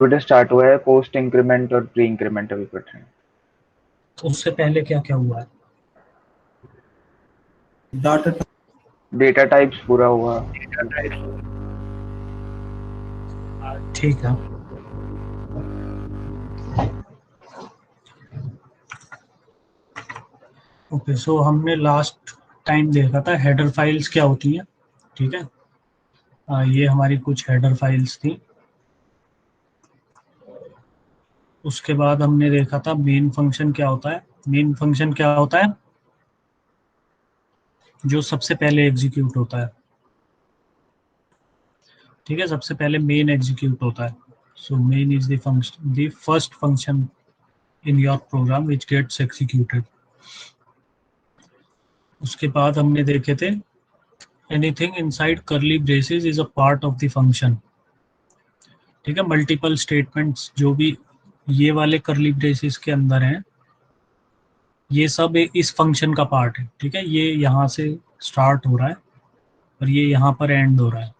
बेटा स्टार्ट हुआ है, पोस्ट इंक्रीमेंट और प्री इंक्रीमेंट अभी पढ़ रहे हैं। उससे पहले क्या क्या हुआ है? डाटा डेटा टाइप्स पूरा हुआ। ठीक है। ओके, सो हमने लास्ट टाइम देखा था हेडर फाइल्स क्या होती हैं। ठीक है, ये हमारी कुछ हेडर फाइल्स थी। उसके बाद हमने देखा था मेन फंक्शन क्या होता है। मेन फंक्शन क्या होता है? जो सबसे पहले एग्जीक्यूट होता है। ठीक है, सबसे पहले मेन एग्जीक्यूट होता है। So main is the function, the first function in your program which gets executed. उसके बाद हमने देखे थे anything inside curly braces is a part of the function. ठीक है, मल्टीपल स्टेटमेंट्स जो भी ये वाले करली ब्रेसेस के अंदर हैं, ये सब इस फंक्शन का पार्ट है। ठीक है, ये यहाँ से स्टार्ट हो रहा है और ये यहाँ पर एंड हो रहा है।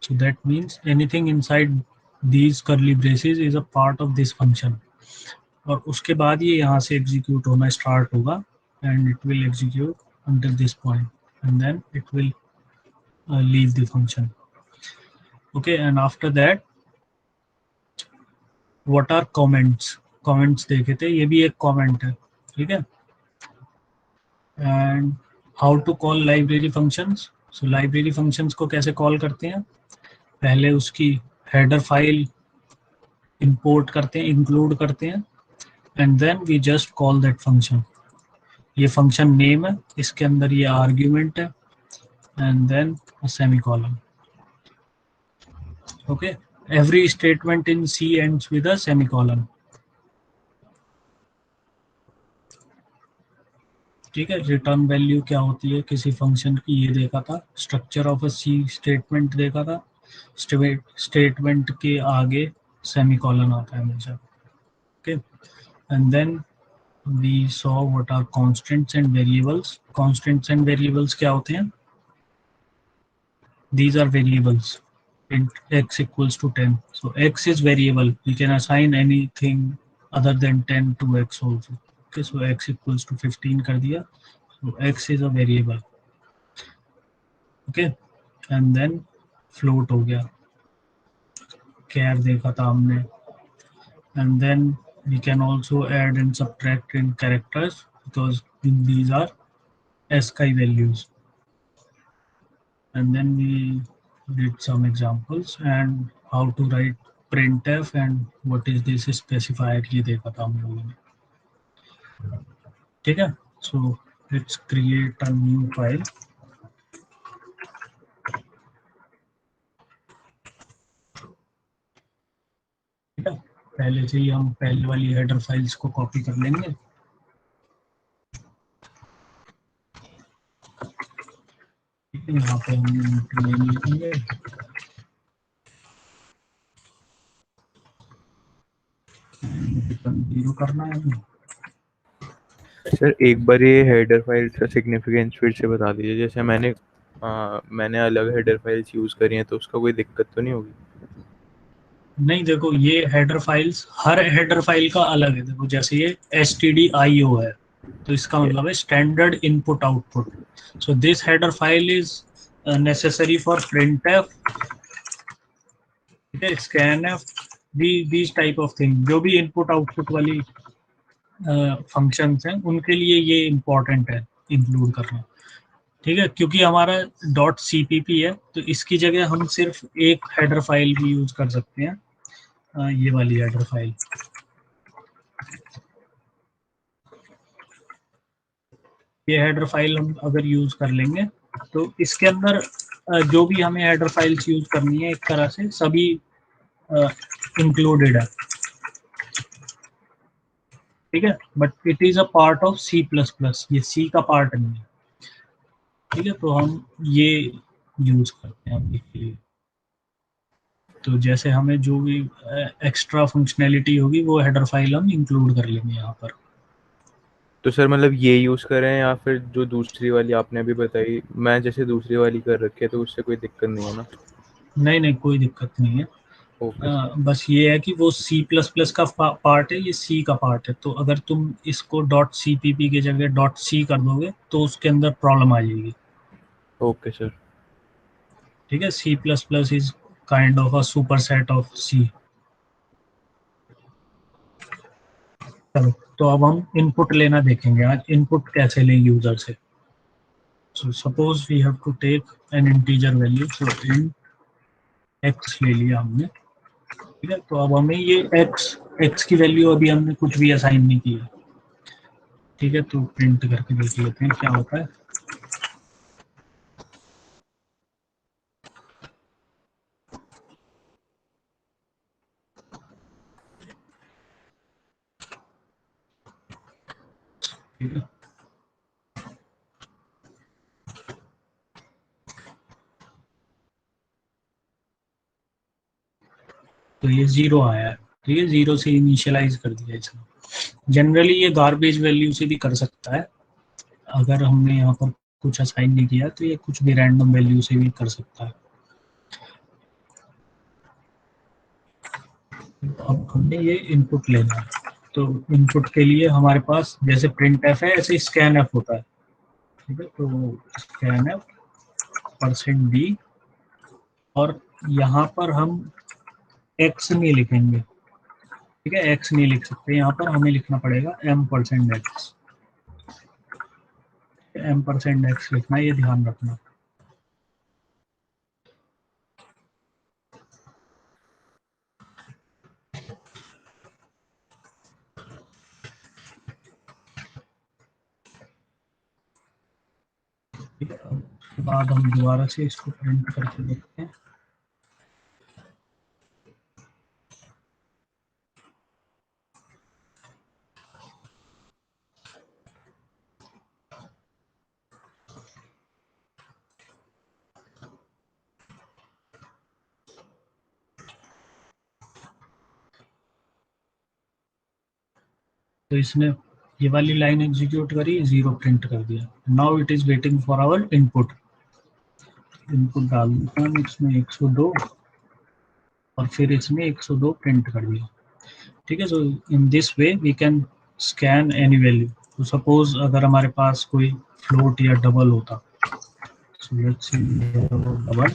So that means anything inside these करली braces is a part of this function. और उसके बाद ये यहाँ से एग्जीक्यूट होना स्टार्ट होगा and it will execute until this point and then it will leave the function. Okay, and after that what are comments? Comments देखे थे, ये भी एक comment है। ठीक है, and how to call library functions? So library functions को कैसे कॉल करते हैं? पहले उसकी हेडर फाइल इंपोर्ट करते हैं, इंक्लूड करते हैं, and then we just call that function. ये फंक्शन नेम है, इसके अंदर ये आर्ग्यूमेंट है, and then a semicolon. Okay, every statement in C ends with a semicolon. ठीक है, रिटर्न वैल्यू क्या होती है किसी फंक्शन की ये देखा था। Structure of a C statement देखा था। स्टेटमेंट के आगे सेमीकोलन आता है हमेशा। Okay, and then we saw what are constants and variables. Constants and variables क्या होते हैं? These are variables. Int x equals to 10. So x is variable. You can assign anything other than 10 to x also. Okay, so x equals to 15 कर दिया. So x is a variable. Okay, and then float हो गया. Char देखा था हमने. And then we can also add and subtract in characters because these are ASCII values. And then we did some examples and how to write printf and what is this specifier, ये देखा था हम लोगों ने। ठीक है, so let's create a new file। ठीक है, पहले से ही हम पहले वाली हेडर फाइल्स को कॉपी कर लेंगे। ठीक है, यहाँ पे हम नेम लिखेंगे। जीरो करना है हमें। सर एक बार ये हेडर फाइल्स का सिग्निफिकेंस फिर से बता दीजिए। जैसे मैंने अलग हेडर फाइल्स यूज़ करी हैं तो उसका कोई दिक्कत तो नहीं होगी? नहीं, देखो ये हेडर फाइल्स, हर हेडर फाइल का अलग है। देखो जैसे ये stdio है, तो इसका मतलब है standard input output. So this header file is necessary for printf, ठीक है, scanf, these type of thing. जो भी इनपुट आउटपुट वाली फंक्शंस हैं उनके लिए ये इम्पोर्टेंट है इंक्लूड करना। ठीक है, क्योंकि हमारा डॉट cpp है तो इसकी जगह हम सिर्फ एक हेडर फाइल भी यूज कर सकते हैं, ये वाली हेडर फाइल। ये हेडर फाइल हम अगर यूज कर लेंगे तो इसके अंदर जो भी हमें हेडर फाइल्स यूज करनी है एक तरह से सभी इंक्लूडेड है। ठीक है, but it is a part of C plus plus, ये सी का पार्ट नहीं है। ठीक है, तो हम ये यूज करते हैं अभी के लिए। तो जैसे हमें जो भी एक्स्ट्रा फंक्शनैलिटी होगी वो हेडर फाइल हम इंक्लूड कर लेंगे यहाँ पर। तो सर मतलब ये यूज़ करें या फिर जो दूसरी वाली आपने अभी बताई, मैं जैसे दूसरी वाली कर रखी है तो उससे कोई दिक्कत नहीं है ना? नहीं नहीं, कोई दिक्कत नहीं है। ओके बस ये है कि वो C++ का पार्ट है, ये C का पार्ट है, तो अगर तुम इसको डॉट CPP की जगह डॉट C कर दोगे तो उसके अंदर प्रॉब्लम आ जाएगी। Okay sir. ठीक है, C++ is kind of a super set of C। चलो, तो अब हम इनपुट लेना देखेंगे आज, इनपुट कैसे लें यूजर से। So suppose we have to take an integer value, so int x ले लिया हमने। ठीक है, तो अब हमें ये x की वैल्यू अभी हमने कुछ भी असाइन नहीं की है। ठीक है, तो प्रिंट करके देख लेते हैं क्या होता है। ठीक है, तो ये 0 आया है। ठीक है, 0 से इनिशियलाइज कर दिया इसने। जनरली ये गार्बेज वैल्यू से भी कर सकता है, अगर हमने यहाँ पर कुछ असाइन नहीं किया तो ये कुछ भी रैंडम वैल्यू से भी कर सकता है। अब हमने ये इनपुट लेना है, तो इनपुट के लिए हमारे पास जैसे प्रिंट एफ है ऐसे स्कैन एफ होता है। ठीक है, तो स्कैन एफ %d, और यहाँ पर हम एक्स नहीं लिखेंगे। ठीक है, एक्स नहीं लिख सकते, यहाँ पर हमें लिखना पड़ेगा m%x। m%x लिखना है, ये ध्यान रखना। ठीक है, उसके बाद हम दोबारा से इसको प्रिंट करके देखते हैं। तो इसने ये वाली लाइन एग्जीक्यूट करी, 0 प्रिंट कर दिया। Now it is waiting for our input. Input डाल देते हैं इसमें 102, और फिर इसमें 102 प्रिंट कर दिया। ठीक है, so in this way we can scan any value. तो सपोज अगर हमारे पास कोई फ्लोट या डबल होता, so let's see double,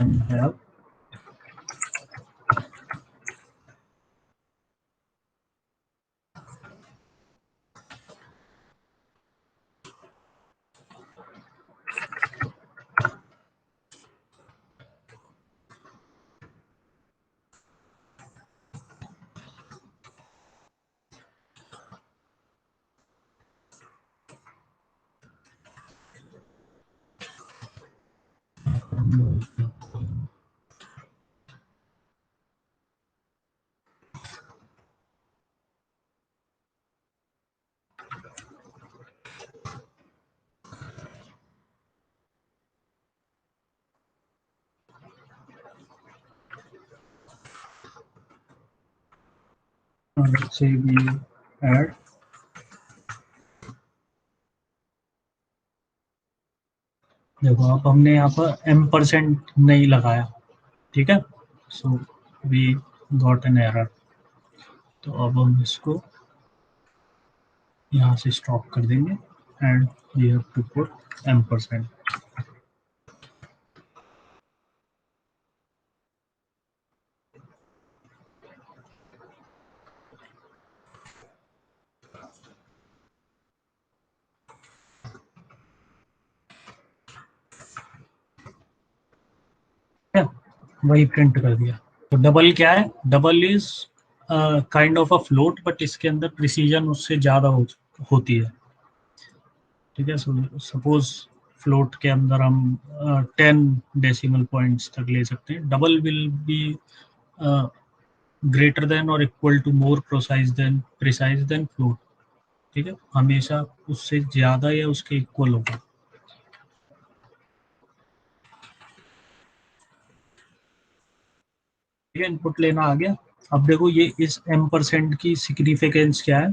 and have let's say we add, देखो अब हमने यहाँ पर m% नहीं लगाया। ठीक है, so we got an error. तो अब हम इसको यहाँ से स्टॉप कर देंगे, and we have to put m%। वही प्रिंट कर दिया। तो डबल क्या है, double is kind of a float, but इसके अंदर प्रिसीजन उससे ज़्यादा होती है। ठीक है, सपोज फ्लोट के अंदर हम 10 डेसिमल पॉइंट्स तक ले सकते हैं। Double will be greater than और equal to more precise than float. ठीक है, हमेशा उससे ज़्यादा या उसके इक्वल होगा। ठीक है, इनपुट लेना आ गया। अब देखो ये इस m% की सिग्निफिकेंस क्या है।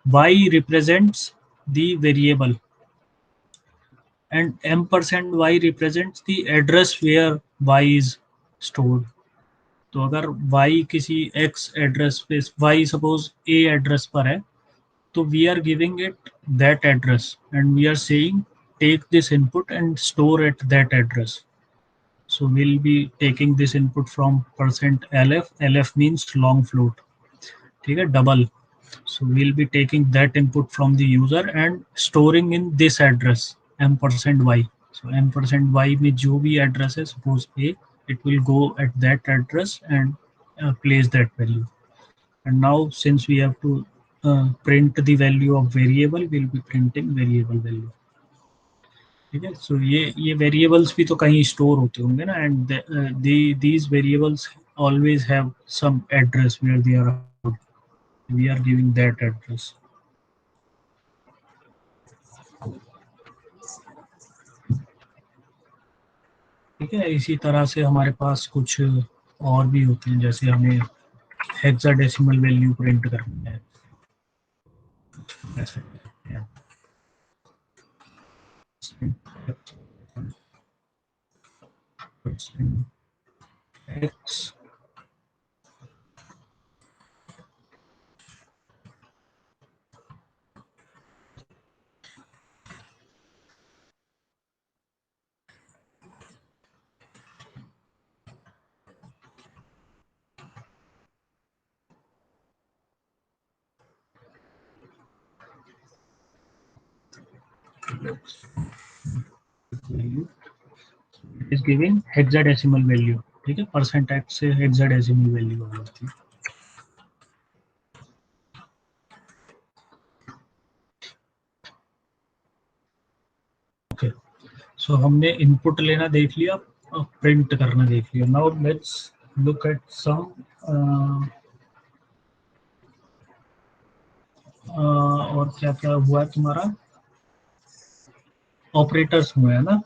y represents the variable and %y represents the address where y is stored. तो अगर y किसी x एड्रेस पे, y सपोज a एड्रेस पर है, तो we are giving it that address and we are saying take this input and store at that address. So we'll be taking this input from %lf. lf means long float, ठीक है, double. So we'll be taking that input from the user and storing in this address %y. So %y में जो भी address है, suppose a, it will go at that address and place that value. And now since we have to print the value of variable, we'll be printing variable value. ठीक है, सो ये variables भी तो कहीं स्टोर होते होंगे ना, and these variables always have some address where they are, we are giving that address. ठीक है, इसी तरह से हमारे पास कुछ और भी होते हैं, जैसे हमें हेक्साडेसिमल वैल्यू प्रिंट करना है. X value is giving hexadecimal value. ठीक है, %x से hexadecimal value आ जाती है. ओके, सो हमने इनपुट लेना देख लिया, प्रिंट करना देख लिया. Now let's look at some और क्या क्या हुआ तुम्हारा, ऑपरेटर्स हुए हैं ना.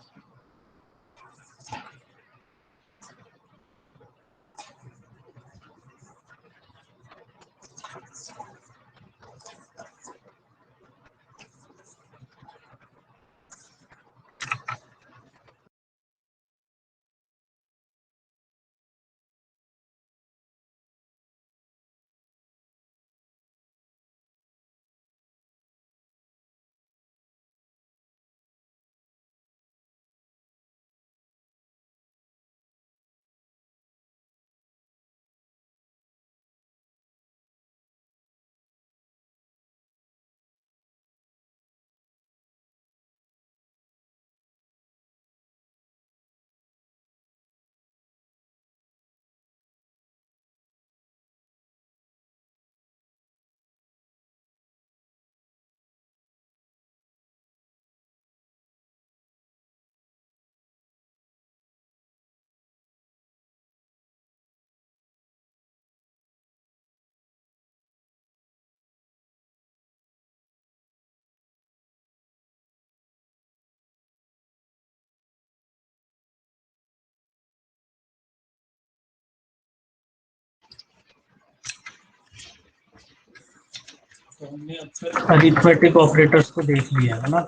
तो हमने अब तक अरिथमेटिक ऑपरेटर्स को देख लिया है ना.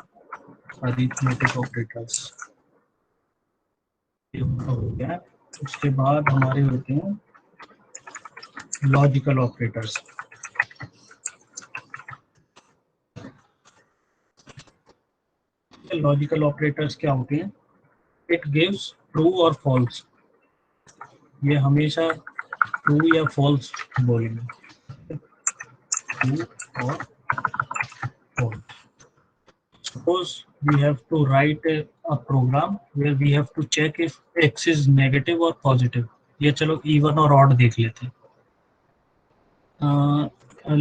अरिथमेटिक ऑपरेटर्स हो गया. उसके बाद हमारे होते हैं लॉजिकल ऑपरेटर्स. लॉजिकल ऑपरेटर्स क्या होते हैं? इट गिव्स ट्रू और फॉल्स. ये हमेशा ट्रू या फॉल्स बोलेंगे. True or false. Suppose we have to write a program where we have to check if x is negative or positive. ये चलो even और odd देख लेते हैं.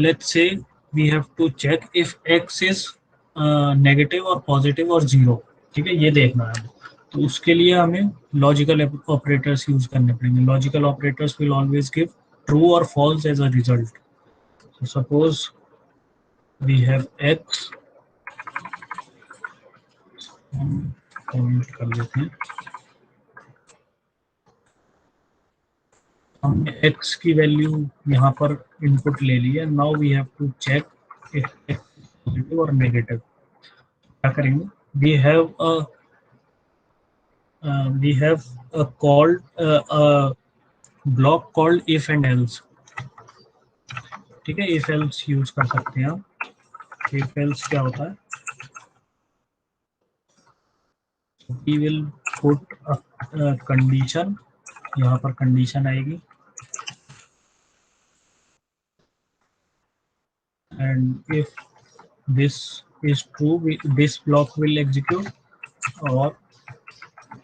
Let's say we have to check if x is negative or positive or zero. ठीक है, ये देखना है. तो उसके लिए हमें लॉजिकल ऑपरेटर्स यूज करने पड़ेंगे. Logical operators will always give true or false as a result. So suppose we have x, comment कर लेते हैं. हमने x की वैल्यू यहाँ पर इनपुट ले ली है. Now we have to check if x positive और नेगेटिव. क्या करेंगे? We have a we have a block called if and else. ठीक है, if else यूज कर सकते हैं आप. if else क्या होता है? We will put a condition. यहाँ पर condition आएगी and if this is true, this block will execute, or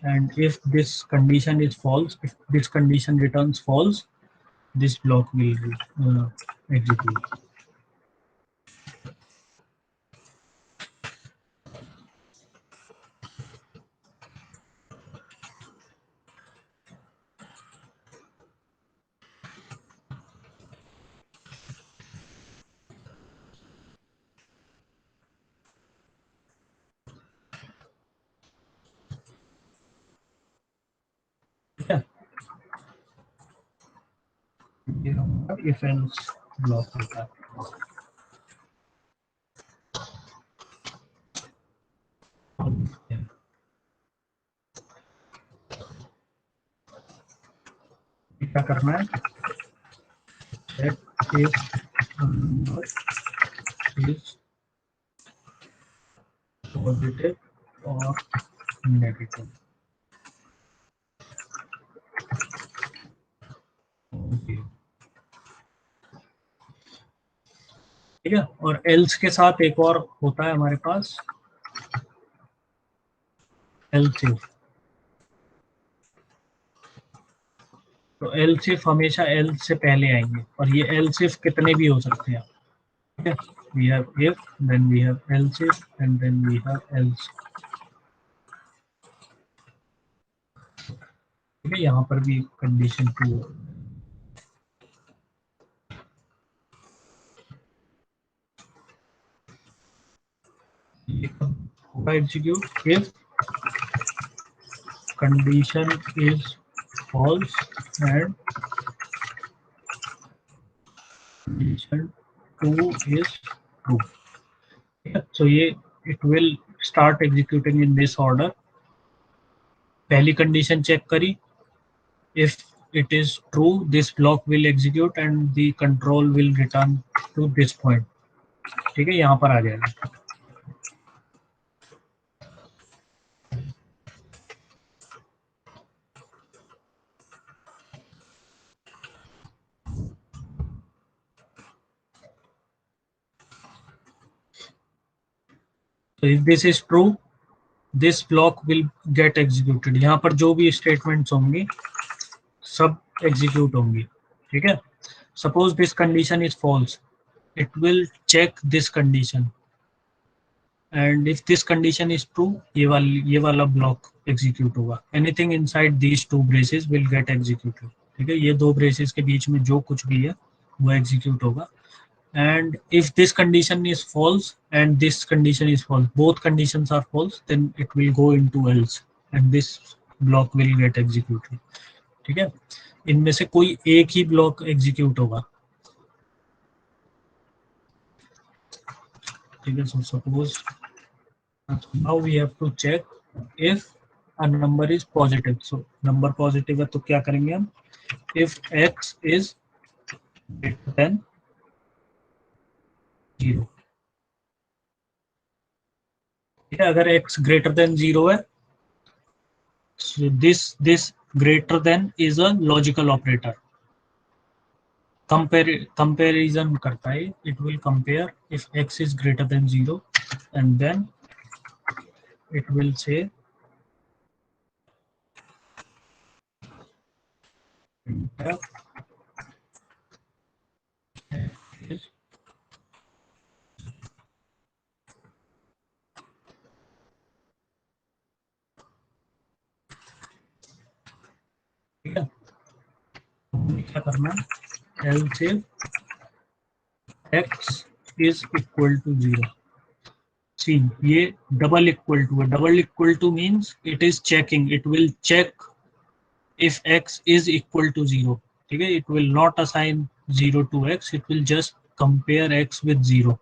and if this condition is false, if this condition returns false, this block will execute. ठीक है, ये हमारा if else block होता है. क्या करना है? check if number is positive or negative. Okay. ठीक है, और else के साथ एक और होता है हमारे पास else if. तो else if हमेशा else से पहले आएंगे और ये else if कितने भी हो सकते हैं. ठीक है, we have if, then we have else if, and then we have else. ठीक है, यहाँ पर भी कंडीशन 2 होगा execute if condition is false and condition 2 is true. So ये it will start executing in this order. पहली condition check करी, if it is true, this block will execute and the control will return to this point. ठीक है, यहाँ पर आ जाएगा. So if this is true, this block will get executed. यहाँ पर जो भी statements होंगी सब execute होंगी. ठीक है, suppose this condition is false, it will check this condition, and if this condition is true, ये वाला block execute होगा. Anything inside these two braces will get executed. ठीक है, ये दो braces के बीच में जो कुछ भी है वो execute होगा. And if this condition is false and this condition is false, both conditions are false, then it will go into else and this block will get executed. ठीक है, इनमें से कोई एक ही block execute होगा. ठीक है, so suppose now we have to check if a number is positive. So number positive है तो क्या करेंगे हम? If x is greater than 0. अगर x greater than 0 है, so this greater than is a logical operator. Comparison करता है, it will compare if x is greater than 0 and then it will say is ठीक है, क्या करना है? else if x is equal to 0. See, ये double equal to है. Double equal to means it is checking. It will check if x is equal to 0. ठीक है, it will not assign 0 to x. It will just compare x with 0.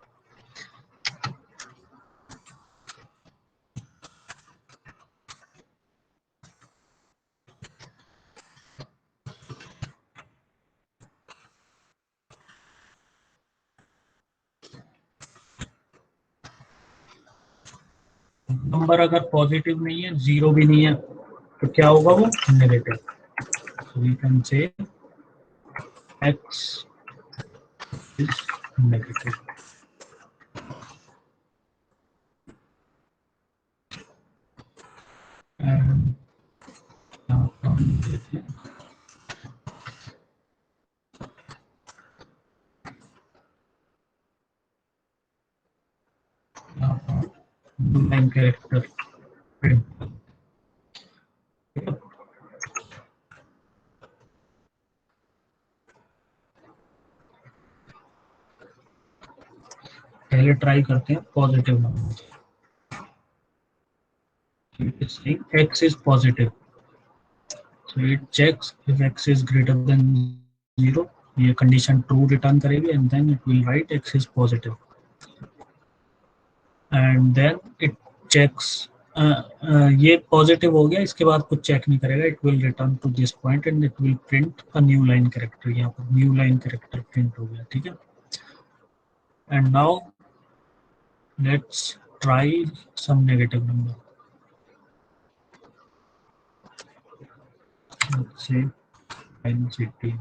Number अगर positive नहीं है, zero भी नहीं है, तो क्या होगा वो? Negative. So we can say x is negative. And now from this, main character print. पहले ट्राई करते हैं positive number. It's saying x is positive, so it checks if x is greater than 0. ये condition true return करेगी and then it will write x is positive. And then it checks, ये positive हो गया, इसके बाद कुछ check नहीं करेगा. It will return to this point and it will print a new line character. यहाँ पर न्यू लाइन कैरेक्टर प्रिंट हो गया. ठीक है. And now let's try some negative number. Let's say -18.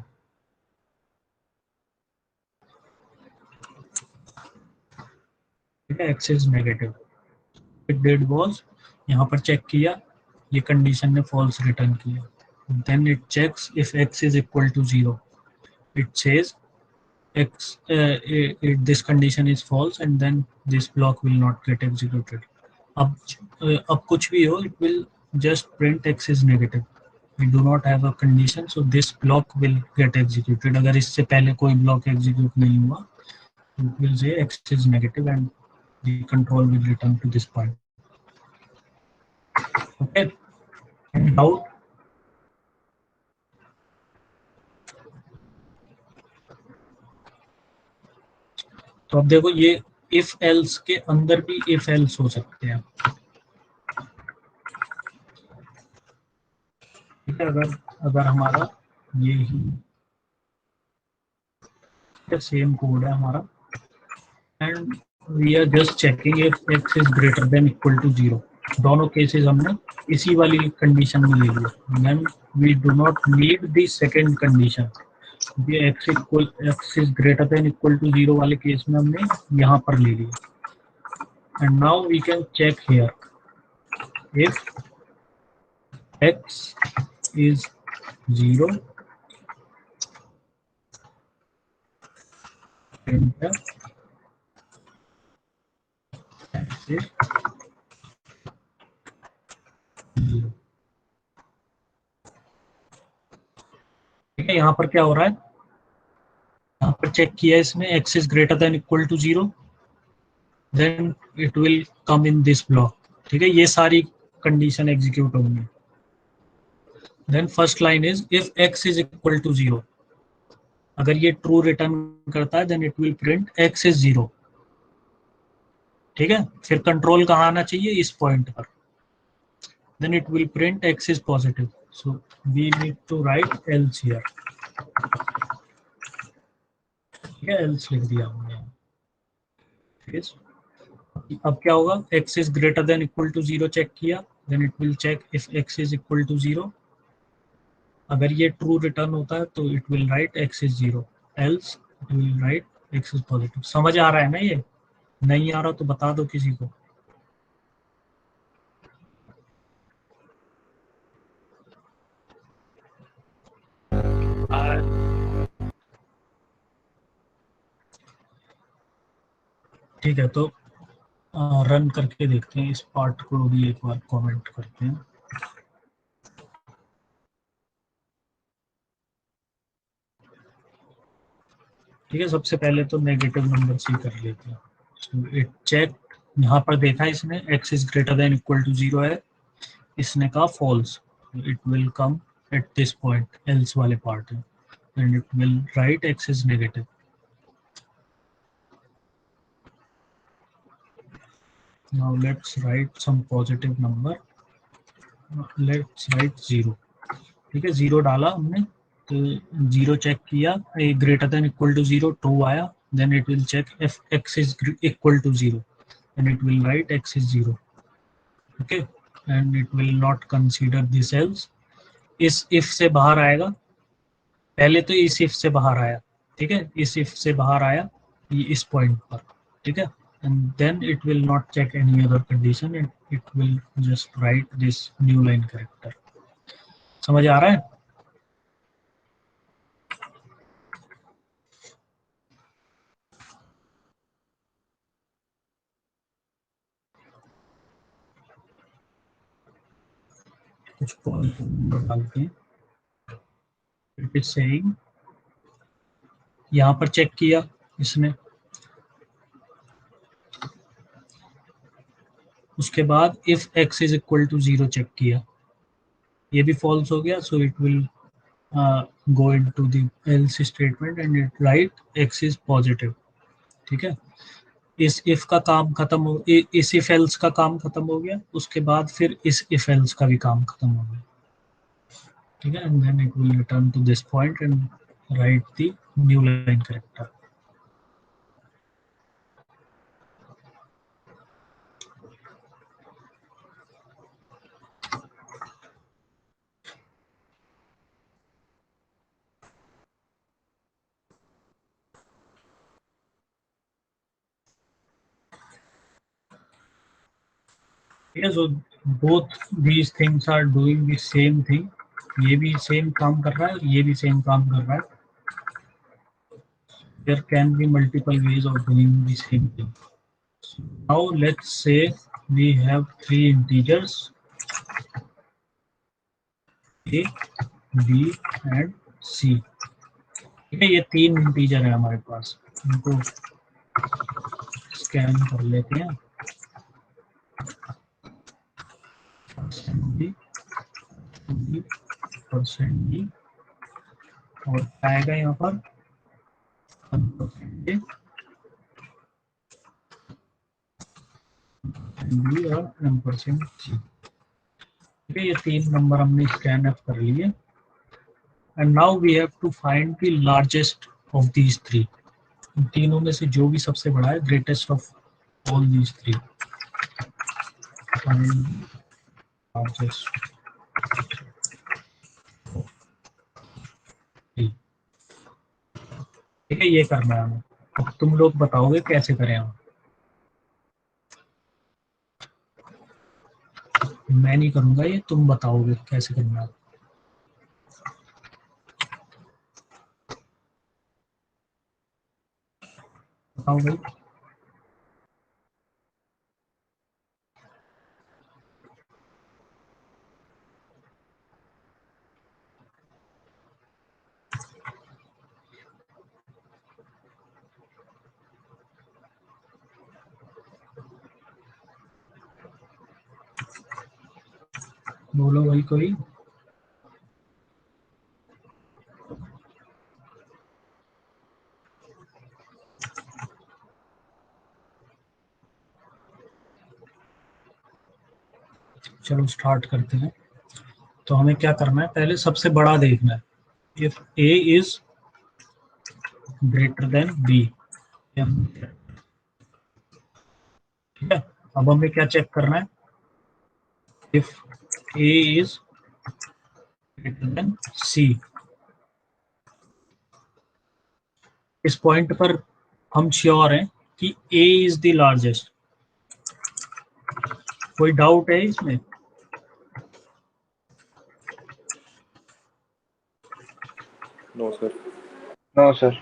ठीक है, x is negative. It did was, यहाँ पर चेक किया, ये कंडीशन ने फॉल्स रिटर्न किया. Then it checks if x is equal to 0. It says x this condition is false and then this block will not get executed. अब कुछ भी हो, it will just print x is negative. We do not have a condition, so this block will get executed. अगर इससे पहले कोई block execute नहीं हुआ, it will say x is negative and the control will return to this point. Okay. Any doubt? तो अब देखो, ये इफ एल्स के अंदर भी इफ एल्स हो सकते हैं. ठीक है, अगर हमारा ये ही सेम कोड है हमारा and we are just checking if x is greater than equal to 0. दोनों केसेस हमने इसी वाली कंडीशन में ले लिया. Then we do not need the second condition. ये x is greater than equal to 0 वाले केस में हमने यहाँ पर ले लिया. And now we can check here if x is 0, enter x is 0. ठीक है, यहाँ पर क्या हो रहा है, यहाँ पर चेक किया इसने x is greater than equal to 0, then it will come in this block. ठीक है, ये सारी कंडीशन एग्जीक्यूट होंगी. Then first line is if x is equal to 0. अगर ये ट्रू रिटर्न करता है then it will print x is 0. ठीक है, फिर कंट्रोल कहाँ आना चाहिए, इस पॉइंट पर. Then it will print x is positive. So we need to write else here. ठीक है, else लिख दिया हमने. yes. अब क्या होगा, x is greater than equal to 0 check किया, then it will check if x is equal to 0. अगर ये ट्रू रिटर्न होता है तो it will write x is 0, else it will write x is positive. समझ आ रहा है ना? ये नहीं आ रहा तो बता दो किसी को. ठीक है, तो रन करके देखते हैं. इस पार्ट को भी एक बार कमेंट करते हैं. ठीक है, सबसे पहले तो नेगेटिव नंबर से कर लेते हैं. सो इट चेक, यहाँ पर देखा इसने x is greater than equal to 0 है, इसने कहा false. It will come at this point, else वाले पार्ट है, and it will write x is negative. Now let's write some positive number. Let's write 0. ठीक है, 0 डाला हमने, तो 0 चेक किया, greater than equal to 0, true आया. Then it will check if x is equal to 0 and it will write x is 0. Okay, and it will not consider this else. इस if से बाहर आएगा, पहले तो इस इफ से बाहर आया, ठीक है, इस इफ से बाहर आया ये इस पॉइंट पर, ठीक है, and then it will not check any other condition, it will just write this new line character. समझ आ रहा है? कुछ डालते हैं। इट इज सेइंग, यहाँ पर चेक किया इसने, उसके बाद if x is equal to 0 check किया, ये भी फॉल्स हो गया, so it will go into the else statement and it write x is positive, ठीक है। इस इफ का काम खत्म हो, इस इफ एल्स का काम खत्म हो गया, उसके बाद फिर इस इफ एल्स का भी काम खत्म हो गया, ठीक है, and then it will return to this point and write the new line character. ठीक है, so both these things are doing the same thing, ये भी सेम काम कर रहा है, ये भी सेम काम कर रहा है। There can be multiple ways of doing the same thing. Now let's say we have three integers a, b and c। ठीक है, ये तीन इंटीजर है हमारे पास, इनको स्कैन कर लेते हैं। %d और आएगा यहाँ पर 1% b और 1% c। ठीक है, ये तीन नंबर हमने स्कैन अप कर लिए, and now we have to find the largest of these three. इन तीनों में से जो भी सबसे बड़ा है, greatest of all these three, find largest. ठीक है, ये करना है हमें। अब तुम लोग बताओगे कैसे करें हम। मैं नहीं करूंगा ये, तुम बताओगे कैसे करना है। बताओ भाई। बोलो भाई कोई। चलो स्टार्ट करते हैं। तो हमें क्या करना है, पहले सबसे बड़ा देखना है। If a is greater than b, ठीक है। अब हमें क्या चेक करना है, if a is greater than c। इस पॉइंट पर हम श्योर हैं कि a इज द लार्जेस्ट। कोई डाउट है इसमें? No sir. No sir.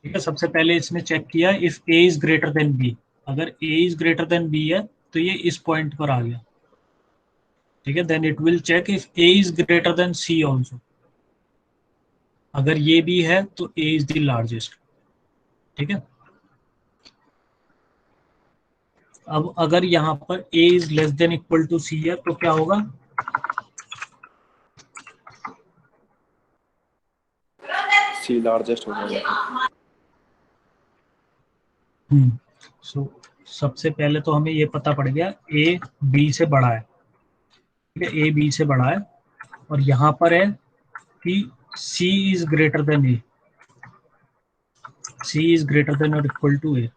ठीक है, सबसे पहले इसने चेक किया if a is greater than b। अगर a is greater than b है तो ये इस पॉइंट पर आ गया, ठीक है। Then it will check if a is greater than c also. अगर ये भी है तो a इज द लार्जेस्ट, ठीक है। अब अगर यहाँ पर a is less than equal to c है तो क्या होगा, सी लार्जेस्ट हो जाएगा। सो सबसे पहले तो हमें ये पता पड़ गया a b से बड़ा है, ठीक है, a b से बड़ा है। और यहाँ पर है कि c is greater then a, c is greater than और इक्वल टू a।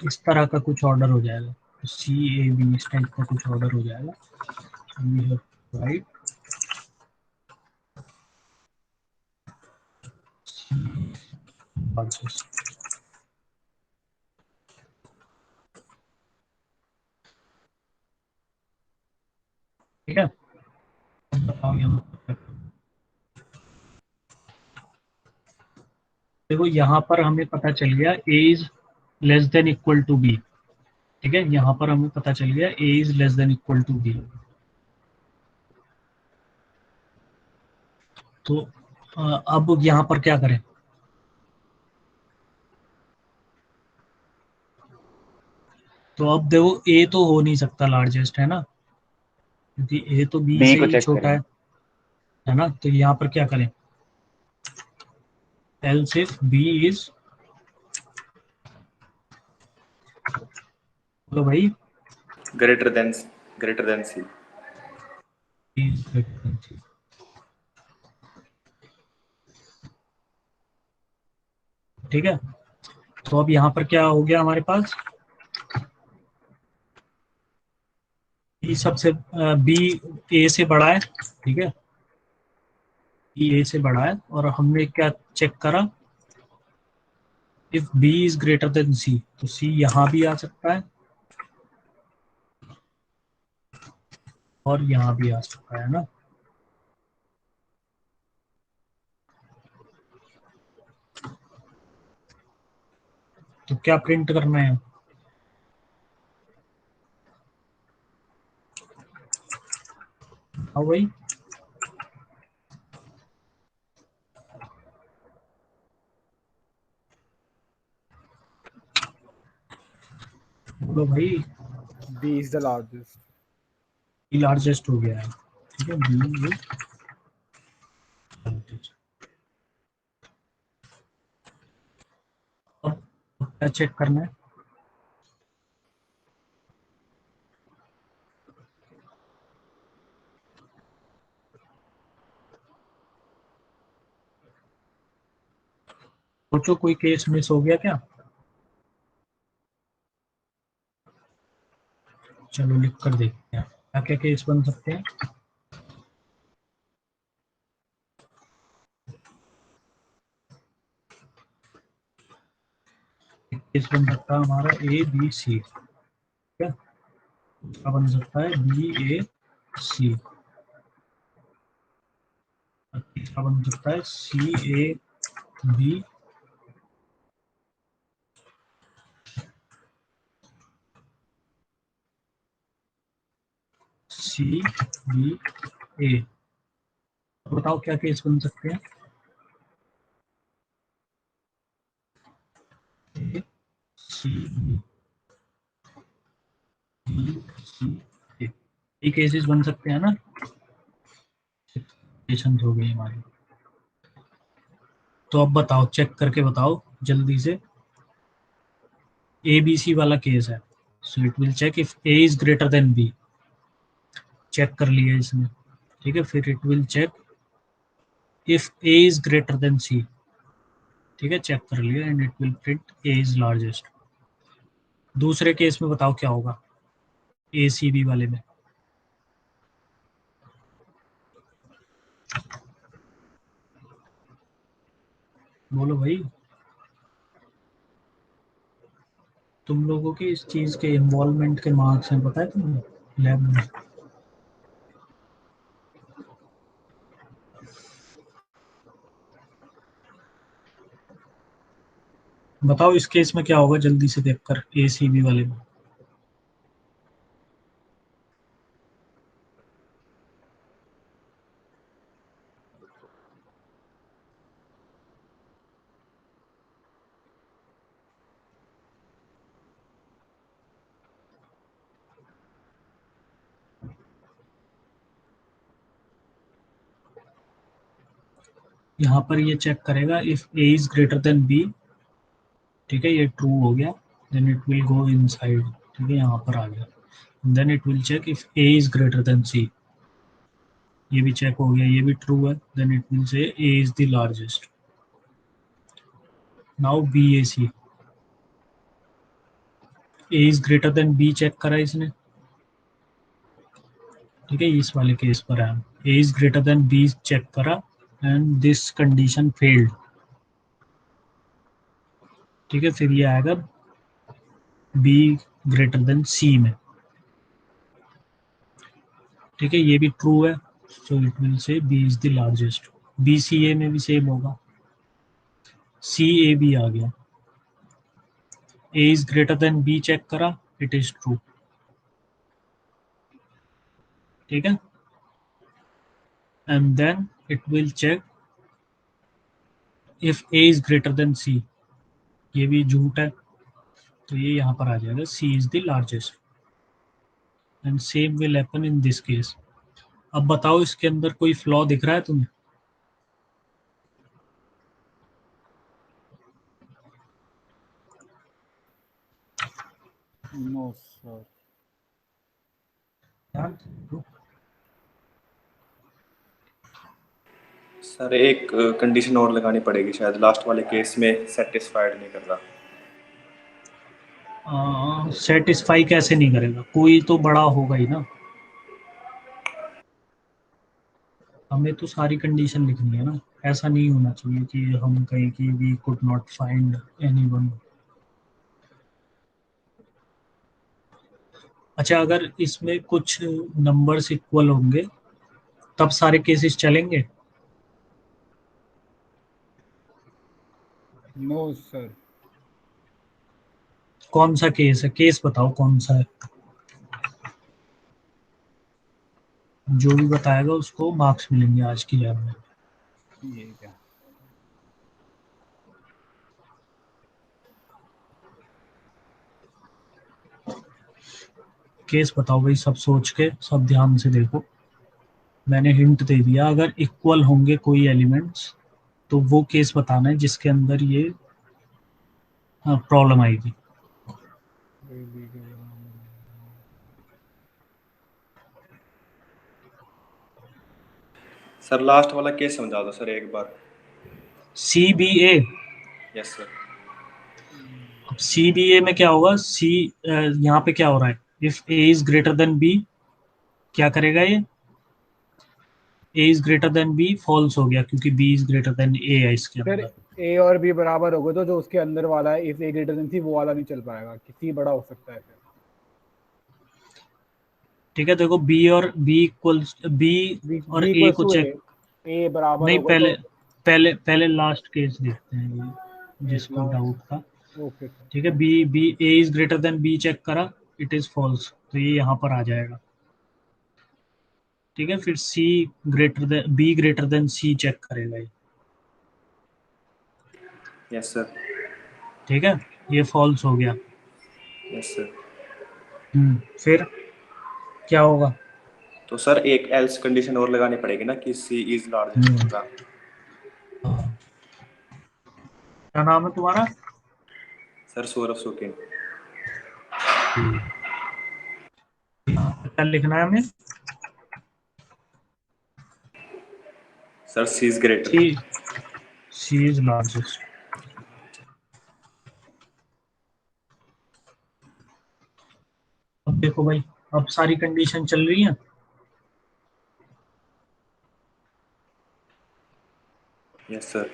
इस तरह का कुछ ऑर्डर हो जाएगा, सी ए बी इस टाइप का कुछ ऑर्डर हो जाएगा. वी हैव राइट ठीक है. बताओ यहाँ देखो, यहाँ पर हमें पता चल गया a is less than equal to b. ठीक है, यहाँ पर हमें पता चल गया a is less than equal to b. तो अब यहाँ पर क्या करें? तो अब देखो a तो हो नहीं सकता लार्जेस्ट, है ना, क्योंकि a तो b बी से को ही चेक छोटा करें. है ना. तो यहाँ पर क्या करें? else if b is, बोलो भाई, greater than C. b is greater than c. ठीक है. तो अब यहाँ पर क्या हो गया हमारे पास? b सबसे b a से बड़ा है. ठीक है, b a से बड़ा है और हमने क्या चेक करा? If b is greater than c, तो c यहाँ भी आ सकता है और यहाँ भी आ सकता है ना. तो क्या प्रिंट करना है? हाँ भाई, बोलो भाई. B is the largest. b largest हो गया है. ठीक है, b इज अब क्या चेक करना है? सोचो कोई केस मिस हो गया क्या? चलो लिख कर देखते हैं क्या क्या केस बन सकते हैं. केस बन सकता है हमारा ए बी सी. ठीक है, क्या बन सकता है? बी ए सी. क्या बन सकता है? सी ए बी सी बी ए. बताओ क्या केस बन सकते हैं? ए सी बी सी ए. ये केसेस बन सकते हैं ना. Situations हो गई हमारी. तो अब बताओ, चेक करके बताओ जल्दी से. ए बी सी वाला केस है, so it will check if A is greater than B. Check कर लिया इसने. ठीक है, फिर it will check if A is greater than C. ठीक है, चेक कर लिया and it will print A is largest. दूसरे केस में बताओ क्या होगा ए सी बी वाले में? बोलो भाई. तुम लोगों के इस चीज के इन्वॉल्वमेंट के मार्क्स हैं, पता है तुम्हें लैब में? बताओ इस केस में क्या होगा जल्दी से देखकर ए सी बी वाले में. यहाँ पर ये चेक करेगा if A is greater than B. ठीक है, ये ट्रू हो गया. Then it will go inside. ठीक है, यहाँ पर आ गया. Then it will check if A is greater than C. ये भी चेक हो गया, ये भी ट्रू है. Then it will say A is the largest. Now B A C. A is greater than B check करा इसने, ठीक है, इस वाले केस पर है, A is greater than B check करा एंड दिस कंडीशन फेल्ड, ठीक है, फिर ये आएगा बी ग्रेटर देन सी में, ठीक है, ये भी ट्रू है, so it will say B is the largest. B C A में भी सेम होगा, सी ए बी आ गया, A is greater than B check करा, इट इज ट्रू, ठीक है, and then it will check if A is greater than C, ये भी झूठ है, तो ये यहाँ पर आ जाएगा C is the largest, and same will happen in this case. अब बताओ इसके अंदर कोई फ्लॉ दिख रहा है तुम्हें? No, sir. सर एक कंडीशन और लगानी पड़ेगी शायद, लास्ट वाले केस में सेटिस्फाइड नहीं कर रहा। सेटिस्फाई कैसे नहीं करेगा, कोई तो बड़ा होगा ही ना, हमें तो सारी कंडीशन लिखनी है ना, ऐसा नहीं होना चाहिए कि हम कहें कि we could not find anyone. अच्छा, अगर इसमें कुछ नंबर्स इक्वल होंगे तब सारे केसेस चलेंगे? No, sir. कौन सा केस है, केस बताओ कौन सा है, जो भी बताएगा उसको मार्क्स मिलेंगे आज की लैब में। ये क्या? केस बताओ भाई, सब सोच के, सब ध्यान से देखो, मैंने हिंट दे दिया, अगर इक्वल होंगे कोई एलिमेंट्स तो वो केस बताना है जिसके अंदर ये प्रॉब्लम आएगी। सर लास्ट वाला केस समझा दो सर एक बार। सी बी ए, यस सर। अब सी बी ए में क्या होगा, सी यहाँ पे क्या हो रहा है, if A is greater than B, क्या करेगा ये, A is greater than B false हो गया क्योंकि B is greater than A है इसके फिर अंदर। ए और बी बराबर हो गए तो जो उसके अंदर वाला है इफ ए ग्रेटर देन सी वो वाला नहीं चल पाएगा, कि सी बड़ा हो सकता है फिर। ठीक है, देखो बी और बी इक्वल्स, बी और ए को चेक, ए बराबर नहीं होगा पहले तो पहले पहले लास्ट केस देखते हैं ये, जिसको डाउट था, ओके सर। ठीक है, B B A is greater than B check करा, इट इज फॉल्स, तो ये यहाँ पर आ जाएगा, ठीक है, फिर C greater than B greater than C check करेगा ये, यस सर। ठीक है, ये फॉल्स हो गया, यस सर। फिर क्या होगा, तो सर एक एल्स कंडीशन और लगानी पड़ेगी ना कि सी इज लार्जेस्ट होगा। क्या नाम है तुम्हारा? सर सौरभ सुकेन। क्या लिखना है हमें? Sir C is greater. C is largest, अब देखो भाई, अब सारी कंडीशन चल रही है, यस सर।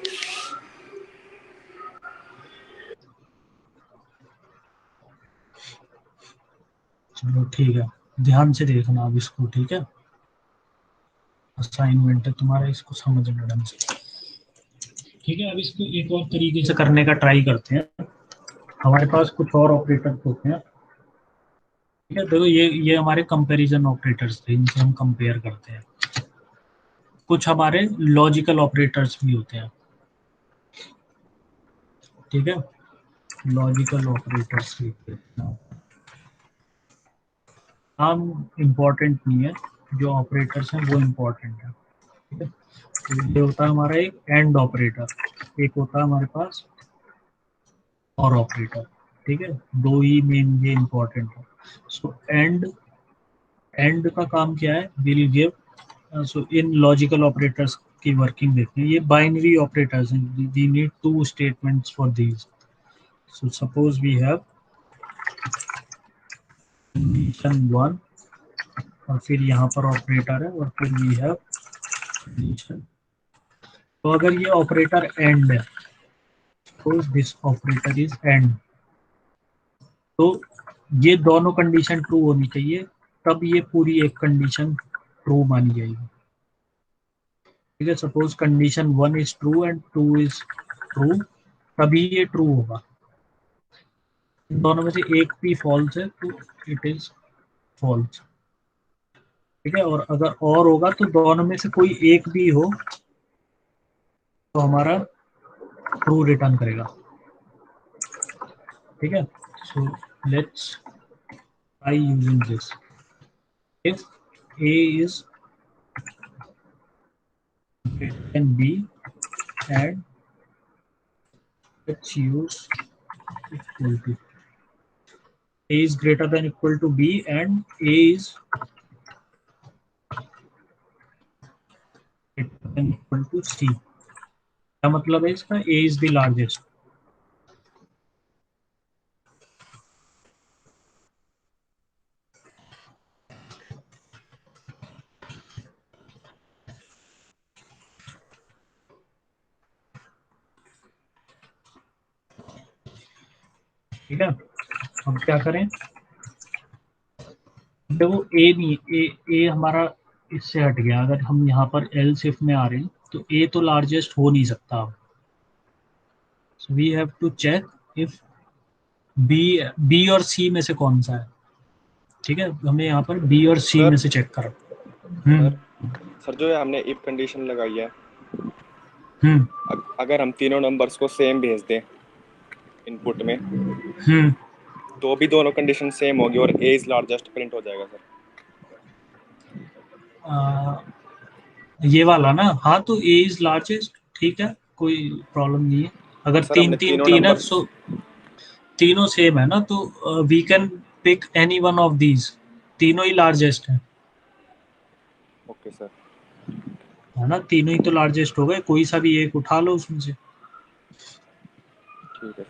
चलो ठीक है, ध्यान से देखना अब इसको, ठीक है, असाइनमेंट है तुम्हारा, इसको समझना ढंग से, ठीक है। अब इसको एक और तरीके से करने का ट्राई करते हैं, हमारे पास कुछ और ऑपरेटर्स होते हैं, ठीक है, देखो ये हमारे कंपैरिजन ऑपरेटर्स थे, इनसे हम कंपेयर करते हैं, कुछ हमारे लॉजिकल ऑपरेटर्स भी होते हैं, ठीक है, लॉजिकल ऑपरेटर्स भी नाम इम्पोर्टेंट नहीं है, जो ऑपरेटर्स हैं वो इम्पोर्टेंट है, ठीक है, तो ये होता है हमारा एक एंड ऑपरेटर, एक होता है हमारे पास और ऑपरेटर, ठीक है, दो ही मेन ये इम्पोर्टेंट है। सो एंड का काम क्या है, विल गिव, सो इन लॉजिकल ऑपरेटर्स की वर्किंग देखते हैं, ये बाइनरी ऑपरेटर्स हैं, we need two statements for these, so suppose we have condition 1 और फिर यहाँ पर ऑपरेटर है और फिर वी हैव कंडीशन। तो अगर ये ऑपरेटर एंड है, तो दिस ऑपरेटर इज एंड, तो ये दोनों कंडीशन ट्रू होनी चाहिए, तब ये पूरी एक कंडीशन ट्रू मानी जाएगी। ठीक है, suppose condition 1 is true and 2 is true, तभी ये ट्रू होगा। इन दोनों में से एक भी फॉल्स है तो इट इज फॉल्स। ठीक है, और अगर और होगा तो दोनों में से कोई एक भी हो तो हमारा ट्रू रिटर्न करेगा। ठीक है, so let's try using this. If a is greater than b and let's use equal to, a is greater than equal to b and a is greater than equal to c। क्या मतलब है इसका? a is the largest। ठीक है, अब क्या करें? देखो a नहीं, a हमारा इससे हट गया। अगर हम यहाँ पर else if में आ रहे हैं तो a तो लार्जेस्ट हो नहीं सकता। So we have to check if b और c में से कौन सा है। ठीक है, हमें यहाँ पर b और c सर में से चेक करो। सर सर जो है हमने इफ कंडीशन लगाई है, हम्म अगर हम तीनों नंबर्स को सेम भेज दें इनपुट में, हम्म तो भी दोनों कंडीशन सेम होगी और ए इज लार्जेस्ट प्रिंट हो जाएगा सर। ये वाला ना, हाँ, तो ए इज लार्जेस्ट, ठीक है, कोई प्रॉब्लम नहीं है। अगर सर तीन हमने तीन तीनों तीन है, नंबर्स, सो तीनों सेम है ना, तो we can pick any one of these, तीनों ही लार्जेस्ट है। Okay sir. है ना, तीनों ही तो लार्जेस्ट हो गए, कोई सा भी एक उठा लो उसमें से। ठीक है।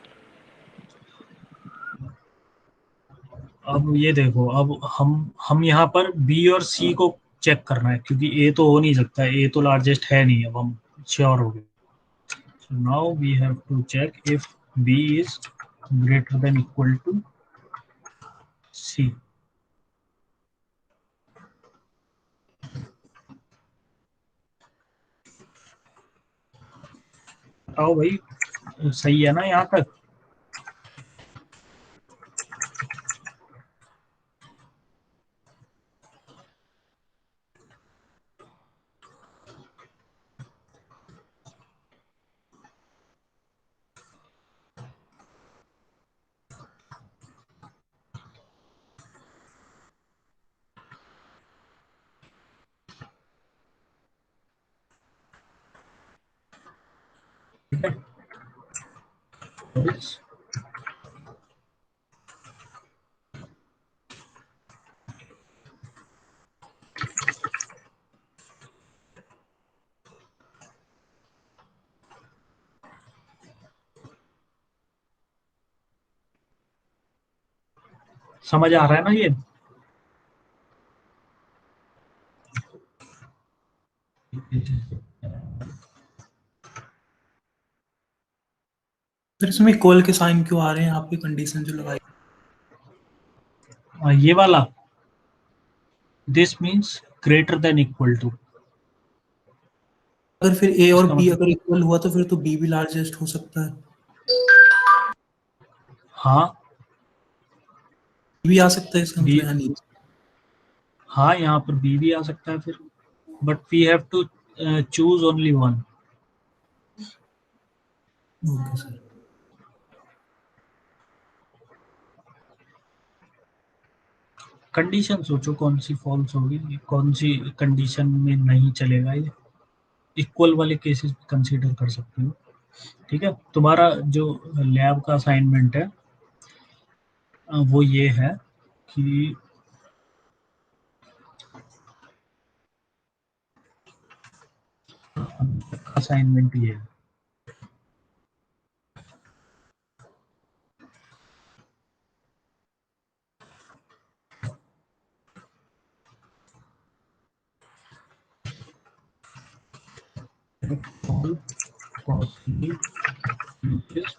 अब ये देखो, अब हम यहाँ पर बी और सी को चेक करना है, क्योंकि ए तो हो नहीं सकता, ए तो लार्जेस्ट है नहीं। अब हम श्योर हो गए। So now we have to check if b is greater than equal to c। बताओ भाई, सही है ना यहाँ तक? ठीक है, Yes. समझ आ रहा है ना ये? फिर इसमें इक्वल के साइन क्यों आ रहे हैं आपकी कंडीशन जो लगाई? ये वाला, this means greater than equal to. अगर फिर ए और इसका बी मतलब, अगर इक्वल हुआ तो फिर तो बी भी लार्जेस्ट हो सकता है, हाँ भी आ सकता है इसका बी, मतलब, यानी हाँ यहाँ पर बी भी आ सकता है फिर, but we have to choose only one. Okay sir. Condition सोचो कौन सी फॉल्स होगी, कौन सी कंडीशन में नहीं चलेगा ये। इक्वल वाले केसेस कंसीडर कर सकते हो। ठीक है, तुम्हारा जो लैब का असाइनमेंट है वो ये है कि असाइनमेंट ये है, all possible uses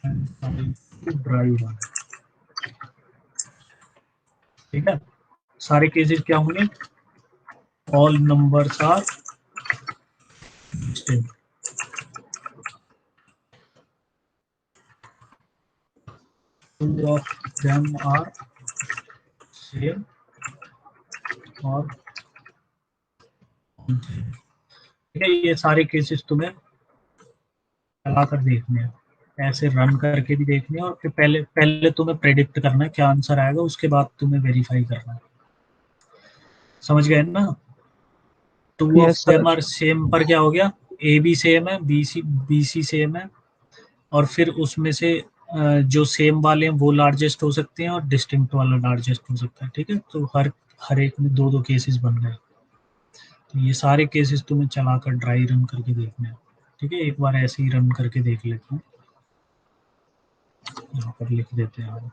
and try to drive on. ठीक है, सारे केसेस क्या होंगे? All numbers are distinct. Two of them are same or ठीक है, ये सारे केसेस तुम्हें चला कर देखने हैं, ऐसे रन करके भी देखने हैं, और फिर पहले तुम्हें प्रेडिक्ट करना है क्या आंसर आएगा, उसके बाद तुम्हें वेरीफाई करना है। समझ गए ना? Two of Yes, sir. Them are same पर क्या हो गया? ए बी सेम है, बी सी सेम है, और फिर उसमें से जो सेम वाले हैं वो लार्जेस्ट हो सकते हैं और डिस्टिंक्ट वाला लार्जेस्ट हो सकता है। ठीक है, तो हर एक में दो केसेस बन गए। तो ये सारे केसेस तुम्हें चलाकर ड्राई रन करके देखने हैं। ठीक है, एक बार ऐसे ही रन करके देख लेते हैं, यहाँ पर लिख देते हैं हम।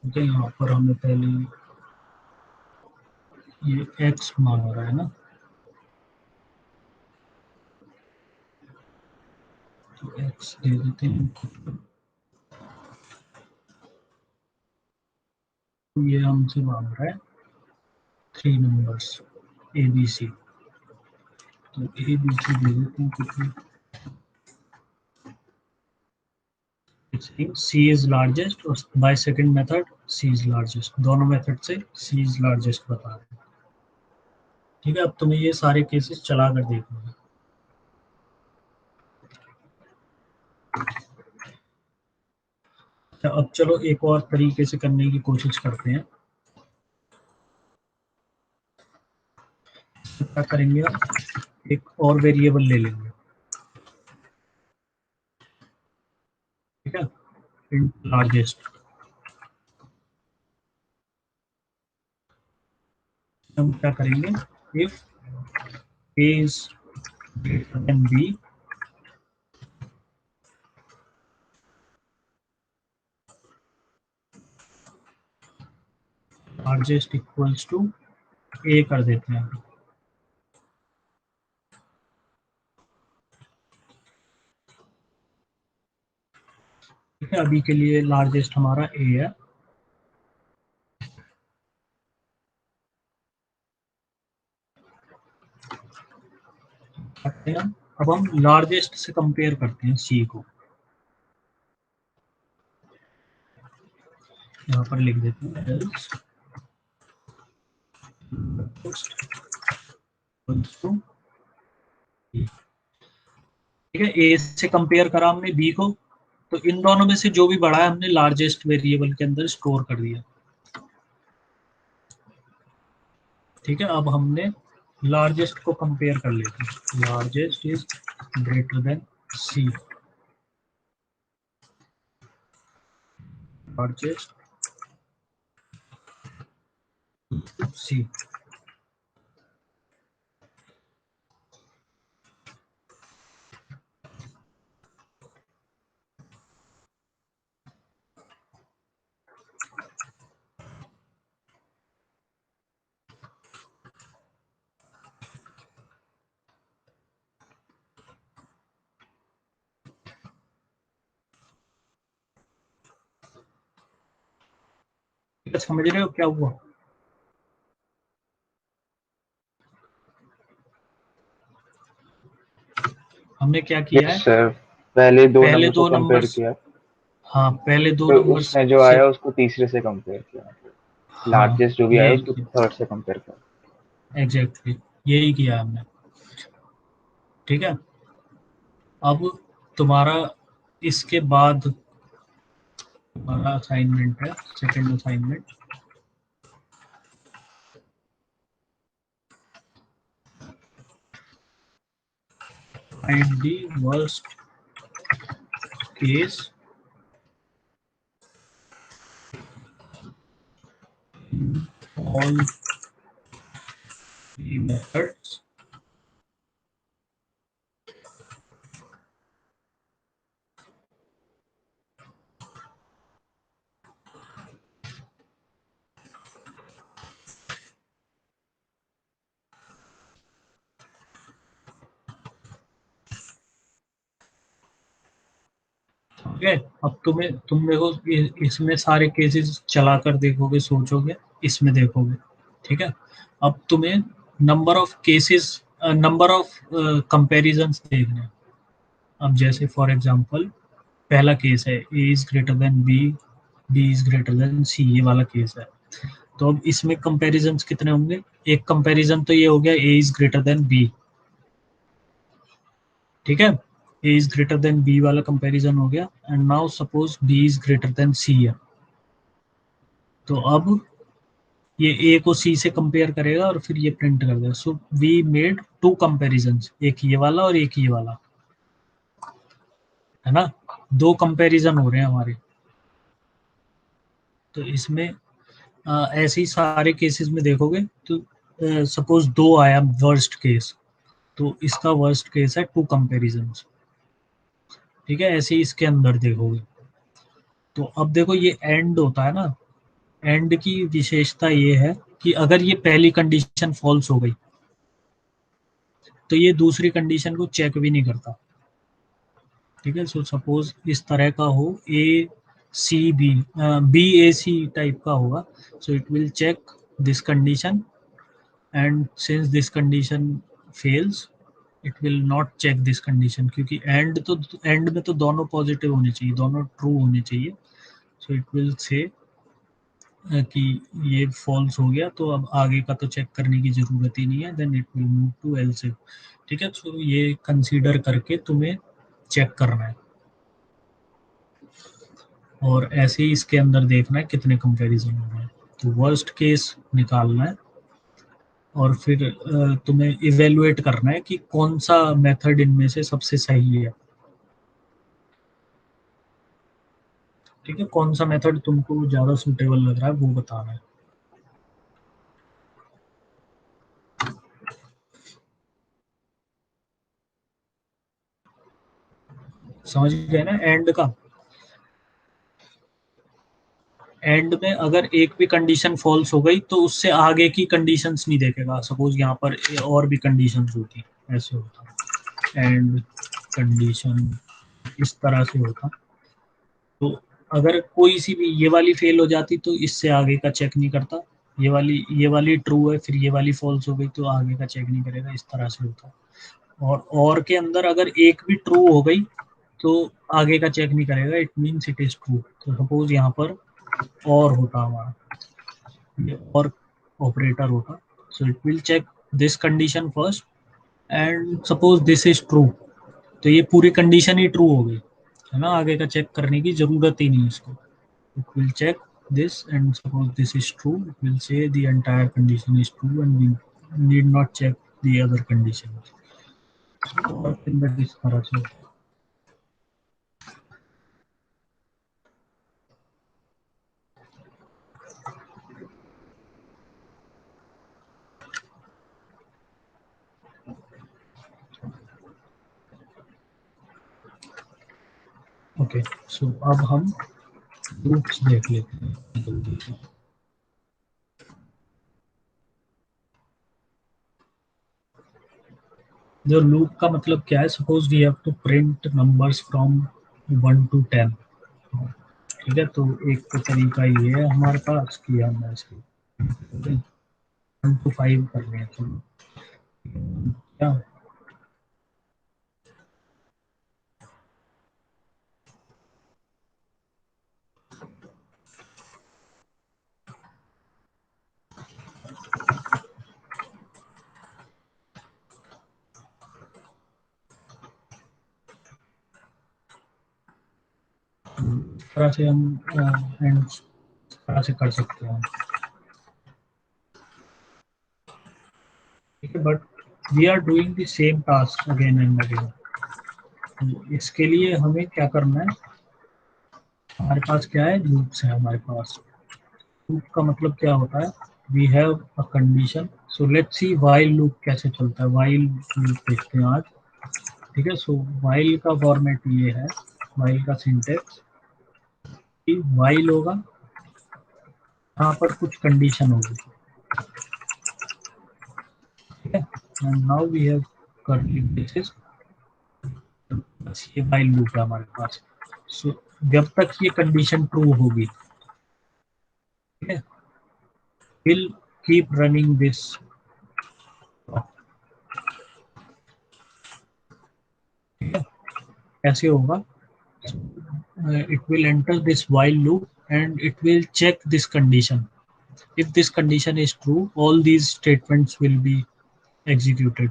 ठीक है, यहाँ पर हमें पहले ये x मांग रहा है ना, तो x दे देते हैं। ये हमसे मांग रहा है 3 नंबर्स ए बी सी, तो ए बी सी दे देते हैं कितने। सी इज लार्जेस्ट, और by second method C is largest, दोनों मेथड से सी इज लार्जेस्ट बता रहे हैं। ठीक है, अब तुम्हें ये सारे केसेस चला कर देखना है। अब चलो एक और तरीके से करने की कोशिश करते हैं। क्या करेंगे, एक और वेरिएबल ले लेंगे। ठीक है, इंट लार्जेस्ट, हम क्या करेंगे, if a is greater than b, largest equals to a कर देते हैं। ठीक है, अभी के लिए लार्जेस्ट हमारा a है। अब हम लार्जेस्ट से कंपेयर करते हैं c को, यहाँ पर लिख देते हैं else ठीक है, a से कंपेयर करा हमने b को, तो इन दोनों में से जो भी बड़ा है हमने लार्जेस्ट वेरिएबल के अंदर स्टोर कर दिया। ठीक है, अब हमने लार्जेस्ट को कंपेयर कर लेते हैं, largest is greater than C, largest C. समझ रहे हो क्या हुआ? हमने क्या किया है, Yes, sir. पहले दो पहले नंबर को दो कंपेयर नंबर्स, किया, हाँ पहले दो तो नंबर्स उसमें जो से, आया उसको तीसरे से कंपेयर किया, हाँ लार्जेस्ट जो भी आया यही उसको किया, थर्ड से कंपेयर किया। एग्जैक्टली यही किया हमने। ठीक है, अब तुम्हारा इसके बाद हमारा असाइनमेंट है, second assignment. Find the worst case all the methods ठीक है। अब तुम देखो इसमें सारे केसेस चला कर देखोगे, सोचोगे, इसमें देखोगे, ठीक है। अब तुम्हें number of cases, number of comparisons देखने हैं। अब जैसे फॉर एग्जांपल पहला केस है A is greater than B, B is greater than C, ये वाला केस है। तो अब इसमें कंपैरिजंस कितने होंगे? एक कंपैरिजन तो ये हो गया A is greater than B, ठीक है, A is greater than B वाला कंपैरिजन हो गया। And now suppose B is greater than C है, तो अब ये ए को सी से कंपेयर करेगा और फिर ये प्रिंट कर देगा। So we made two comparisons, एक ये वाला और एक ये वाला, है ना, दो कंपैरिजन हो रहे हैं हमारे। तो इसमें ऐसे ही सारे केसेस में देखोगे तो सपोज दो आया वर्स्ट केस, तो इसका वर्स्ट केस है टू कंपैरिजंस, ठीक है। ऐसे ही इसके अंदर देखोगे तो अब देखो ये एंड होता है ना, एंड की विशेषता ये है कि अगर ये पहली कंडीशन फॉल्स हो गई तो ये दूसरी कंडीशन को चेक भी नहीं करता, ठीक है। सो सपोज इस तरह का हो, A C B, B A C type का होगा, so it will check this condition and since this condition fails it will not check this condition, क्योंकि एंड में तो दोनों पॉजिटिव होने चाहिए, दोनों ट्रू होने चाहिए। सो इट विल से कि ये फॉल्स हो गया तो अब आगे का तो चेक करने की जरूरत ही नहीं है, then it will move to else, ठीक है। सो ये कंसीडर करके तुम्हें चेक करना है और ऐसे ही इसके अंदर देखना है कितने कंपैरिजन हो रहे हैं। तो वर्स्ट केस निकालना है और फिर तुम्हें इवेलुएट करना है कि कौन सा मेथड इनमें से सबसे सही है, ठीक है। कौन सा मेथड तुमको ज्यादा सूटेबल लग रहा है वो बताना है। समझ गए ना एंड का? एंड में अगर एक भी कंडीशन फॉल्स हो गई तो उससे आगे की कंडीशंस नहीं देखेगा। सपोज यहाँ पर और भी कंडीशंस होती, ऐसे होता एंड कंडीशन इस तरह से होता, तो अगर कोई सी भी ये वाली फेल हो जाती तो इससे आगे का चेक नहीं करता, ये वाली ट्रू है फिर ये वाली फॉल्स हो गई तो आगे का चेक नहीं करेगा, इस तरह से होता। और के अंदर अगर एक भी ट्रू हो गई तो आगे का चेक नहीं करेगा, it means it is true. तो सपोज यहाँ पर और होता हमारा, ये और ऑपरेटर होता, so it will check this condition first and suppose this is true, तो ये पूरी कंडीशन ही ट्रू हो गई, है ना, आगे का चेक करने की जरूरत ही नहीं इसको। It will check this and suppose this is true, it will say the entire condition is true and we need not check the other conditions. और फिर मैं इस तरह से ओके। सो अब हम लूप्स देख लेते हैं जल्दी से। जो लूप का मतलब क्या है, suppose we have to print numbers from 1 to 10, ठीक है। तो एक तो तरीका ये है हमारे पास कि हम ऐसे 1 to 5 कर रहे हैं, तो क्या तरह से हम एंड तरह से कर सकते हैं, ठीक है। But we are doing the same task again and again. तो इसके लिए हमें क्या करना है, हमारे पास क्या है, लूप्स है हमारे पास। लूप का मतलब क्या होता है, we have a condition. So let's see while loop कैसे चलता है. while loop देखते हैं आज. ठीक है. So while का फॉर्मेट ये है. while का सिंटेक्स कि while होगा, यहाँ पर कुछ कंडीशन होगी. ठीक है. And now we have curly braces. बस ये while loop है हमारे पास. So जब तक ये कंडीशन ट्रू होगी, ठीक है, we'll keep running this. कैसे होगा? It will enter this while loop and it will check this condition. If this condition is true, all these statements will be executed,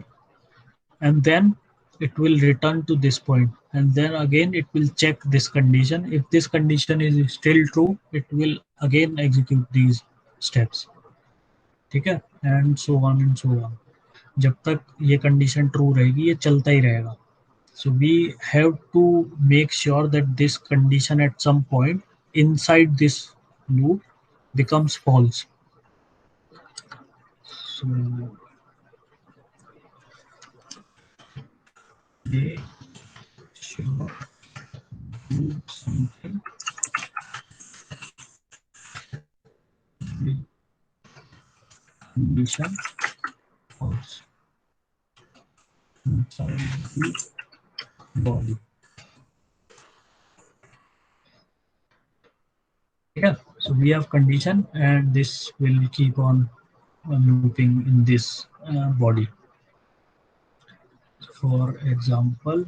and then it will return to this point, and then again it will check this condition. If this condition is still true, it will again execute these steps. ठीक है. and so on. जब तक ये condition true रहेगी, ये चलता ही रहेगा. So we have to make sure that this condition at some point inside this loop becomes false. So make sure do something the condition false inside the body. Yeah, so we have condition and this will keep on looping in this body. For example,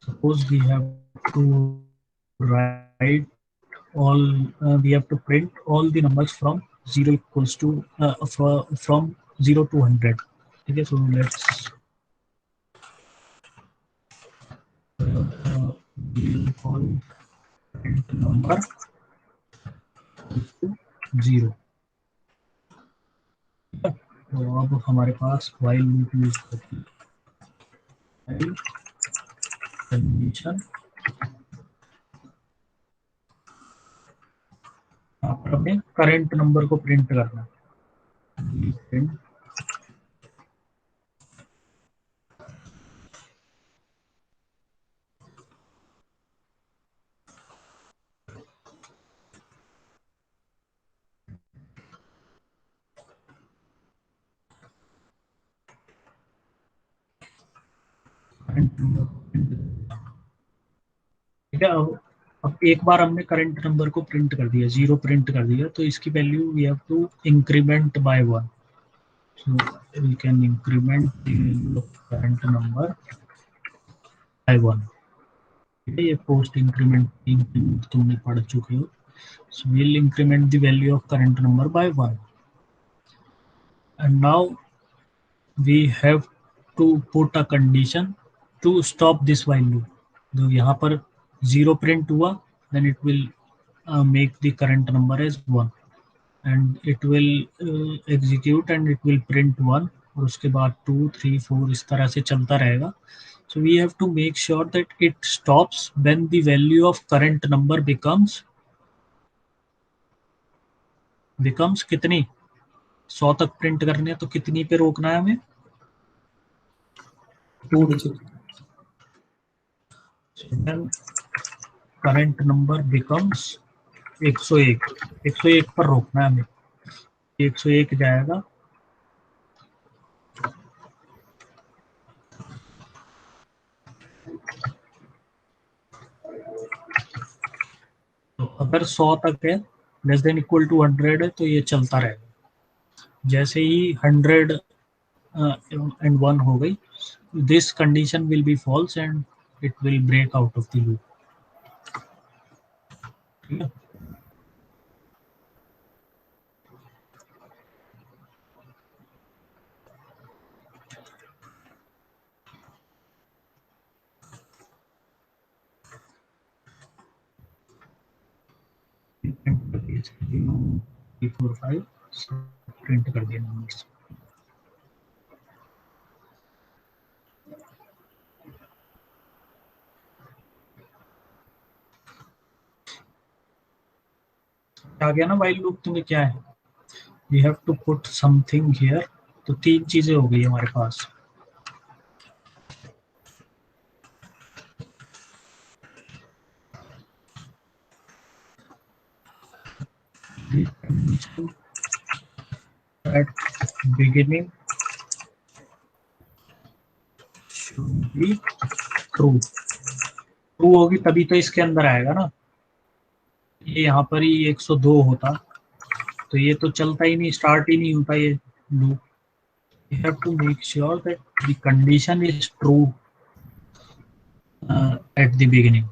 suppose we have to write all we have to print all the numbers from 0 equals to from 0 to 100. Okay, so let's call print number equals to 0. तो अब हमारे पास while loop use करते हैं. while condition हमें current number को print करना है. Print ठीक है. अब एक बार हमने करंट नंबर को प्रिंट कर दिया, 0 प्रिंट कर दिया, तो इसकी value we have to increment by 1. So we can increment the value of current number by 1. ये पोस्ट इंक्रीमेंट तुमने पढ़ चुके हो. So we'll increment the value of current number by 1. And now we have to put a condition to stop this while loop. तो यहाँ पर 0 print हुआ, then it will make the current number as 1 and it will execute and it will print 1 और उसके बाद 2, 3, 4 इस तरह से चलता रहेगा. So we have to make sure that it stops when the value of current number becomes कितनी, 100 तक प्रिंट करने हैं, तो कितनी पे रोकना है हमें? 2 digit. So then current number becomes 101 पर रोकना है हमें. 101 जाएगा. तो अगर 100 तक है, लेस देन इक्वल टू 100 है, तो ये चलता रहेगा. जैसे ही 100 and 1 हो गई, this condition will be false and it will break out of the loop. ठीक है. Before 5 प्रिंट कर दिया नंबर्स. आ गया ना वाइल लूप तुम्हें क्या है, we have to put something here. तो तीन चीजें हो गई हमारे पास। at beginning should be true। True होगी तभी तो इसके अंदर आएगा ना। ये यहाँ पर ही 102 होता तो ये तो चलता ही नहीं, स्टार्ट ही नहीं होता ये loop. You have to make sure that the condition is true at the beginning।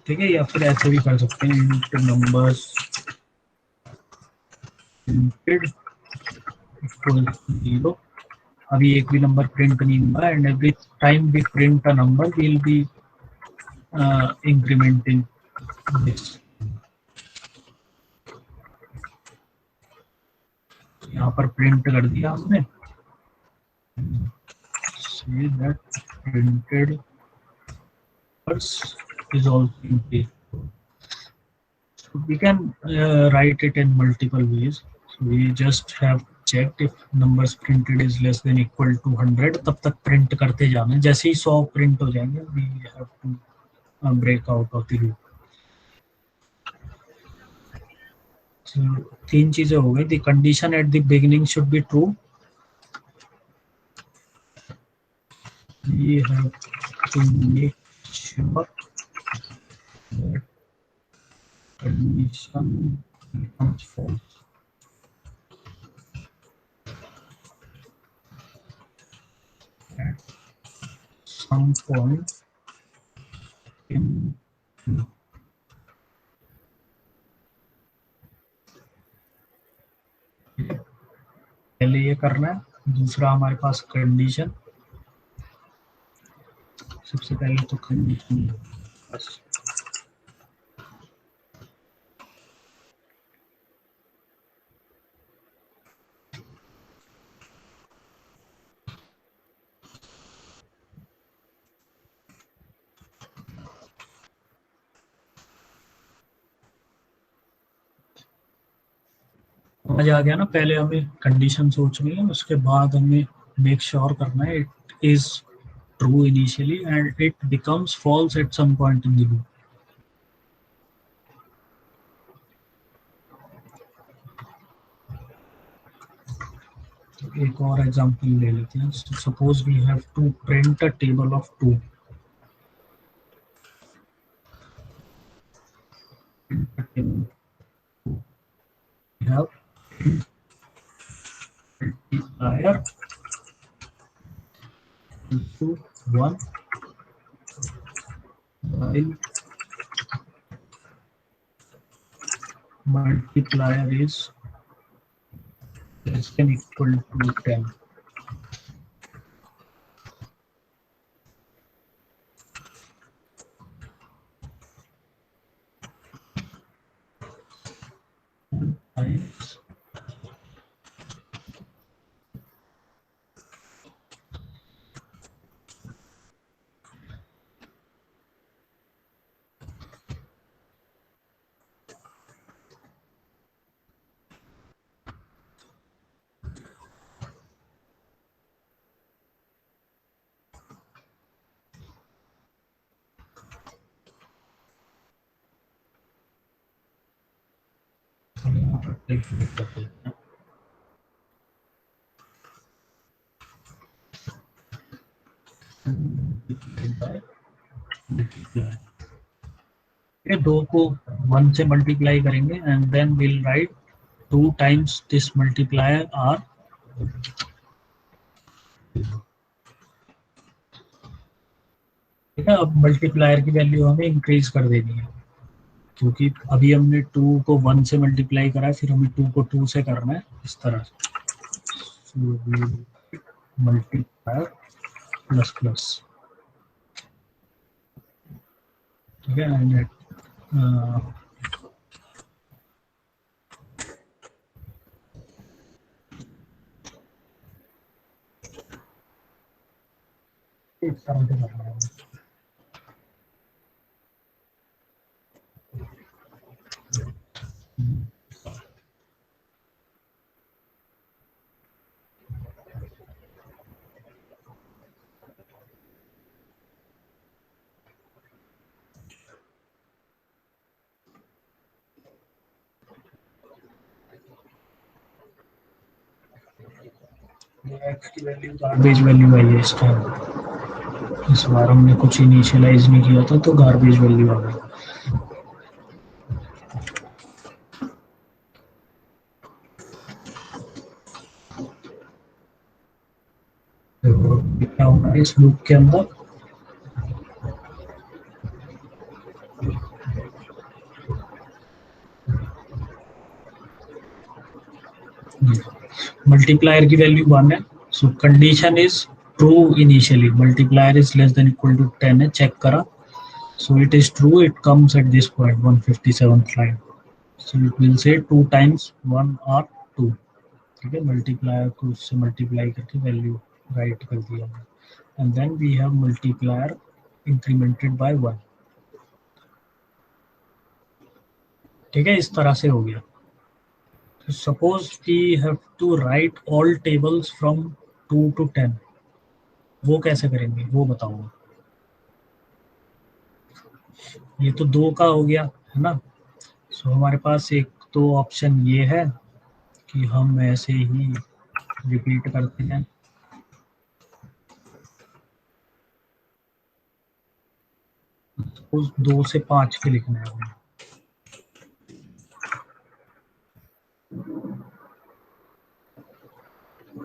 ठीक है, या फिर ऐसे भी कर सकते हैं int numbers printed equal to 0। अभी एक भी नंबर प्रिंट नहीं हुआ and every time we print a number will be incrementing this. यहाँ पर प्रिंट कर दिया हमने, say that printed is also empty। So we can write it in multiple ways। So we just have checked if numbers printed is less than equal to 100, तब तक print करते जाना है। जैसे ही 100 प्रिंट हो जाएंगे we have to break out of the loop। So, तीन चीजें हो गई। The condition at the beginning should be true। We have to make sure that condition becomes false at some point in पहले ये करना है। दूसरा हमारे पास कंडीशन, सबसे पहले तो कंडीशन बस समझ आ गया ना। पहले हमें कंडीशन सोचनी है, उसके बाद हमें मेक श्योर करना है it is true initially and it becomes false at some point in the loop. एक और एग्जांपल ले लेते हैं। Suppose we have to print a table of 2। We have multiplier into 1 while multiplier is less than equal to 10। Times ये दो को 1 से multiply करेंगे and then will write 2 times this multiplier are. ठीक है, अब मल्टीप्लायर की वैल्यू हमें इंक्रीज कर देनी है, क्योंकि अभी हमने 2 को 1 से मल्टीप्लाई करा है, फिर हमें 2 को 2 से करना है इस तरह से। Multiplier plus plus. ठीक है, एंड इस तरह से करना है। एक्स की वैल्यू गार्बेज वैल्यू आई है इस टाइम। इस बार हमने कुछ इनिशियलाइज नहीं किया था तो गार्बेज वैल्यू आ गई। देखो क्या होगा इस लूप के अंदर, मल्टीप्लायर की वैल्यू 1 है, so condition is true initially, multiplier is less than equal to 10 है, चेक करा, so it is true, it comes at this point 157th line, so it will say 2 times 1 और 2। ठीक है, multiplier को उससे multiply करके value write कर दिया and then we have multiplier incremented by 1। ठीक है, इस तरह से हो गया। Suppose we have to write all tables from 2 to 10, वो कैसे करेंगे वो बताओ। ये तो 2 का हो गया है ना, सो हमारे पास एक तो ऑप्शन ये है कि हम ऐसे ही रिपीट करते हैं, उस 2 से 5 के लिखना है हमें।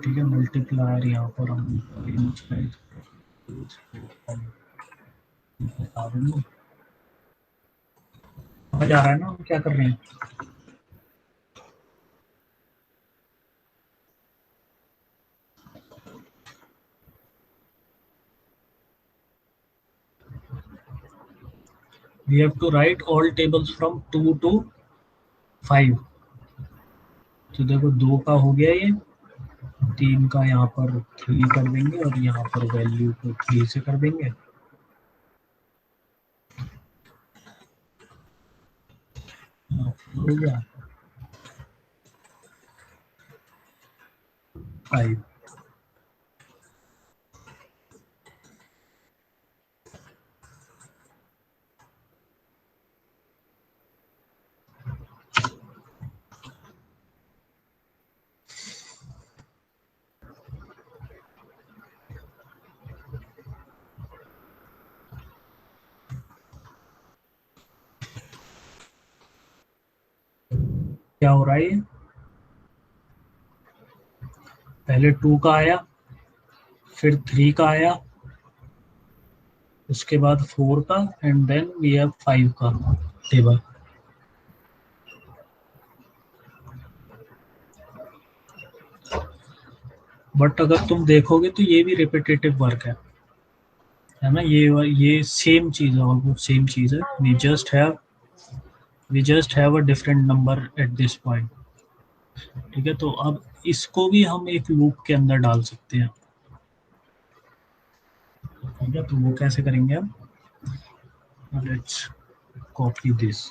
ठीक है, मल्टीप्लायर यहाँ पर हम समझ आ रहा है ना हम क्या कर रहे हैं। We have to write all tables from 2 to 5। तो देखो 2 का हो गया ये, 3 का यहाँ पर 3 कर देंगे और यहाँ पर वैल्यू को 3 से कर देंगे। हो गया 5। क्या हो रहा है ये, पहले 2 का आया, फिर 3 का आया, उसके बाद 4 का एंड देन वी हैव 5 का टेबल। बट अगर तुम देखोगे तो ये भी रिपीटेटिव वर्क है ना, ये सेम चीज है, ऑलमोस्ट सेम चीज है। We just have a different number at this point. ठीक है, तो अब इसको भी हम एक लूप के अंदर डाल सकते हैं। ठीक है, तो वो कैसे करेंगे हम, लेट्स कॉपी दिस,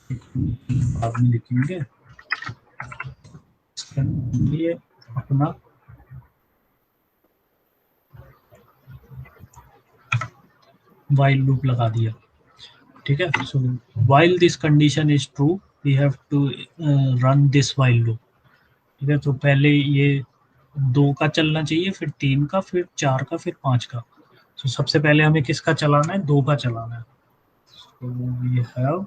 बाद में लिखेंगे ये अपना while लूप लगा दिया। ठीक है, सो while this condition is true we have to run this while loop। ठीक है, तो पहले ये 2 का चलना चाहिए, फिर 3 का, फिर 4 का, फिर 5 का। तो सबसे पहले हमें किसका चलाना है, 2 का चलाना है। so we have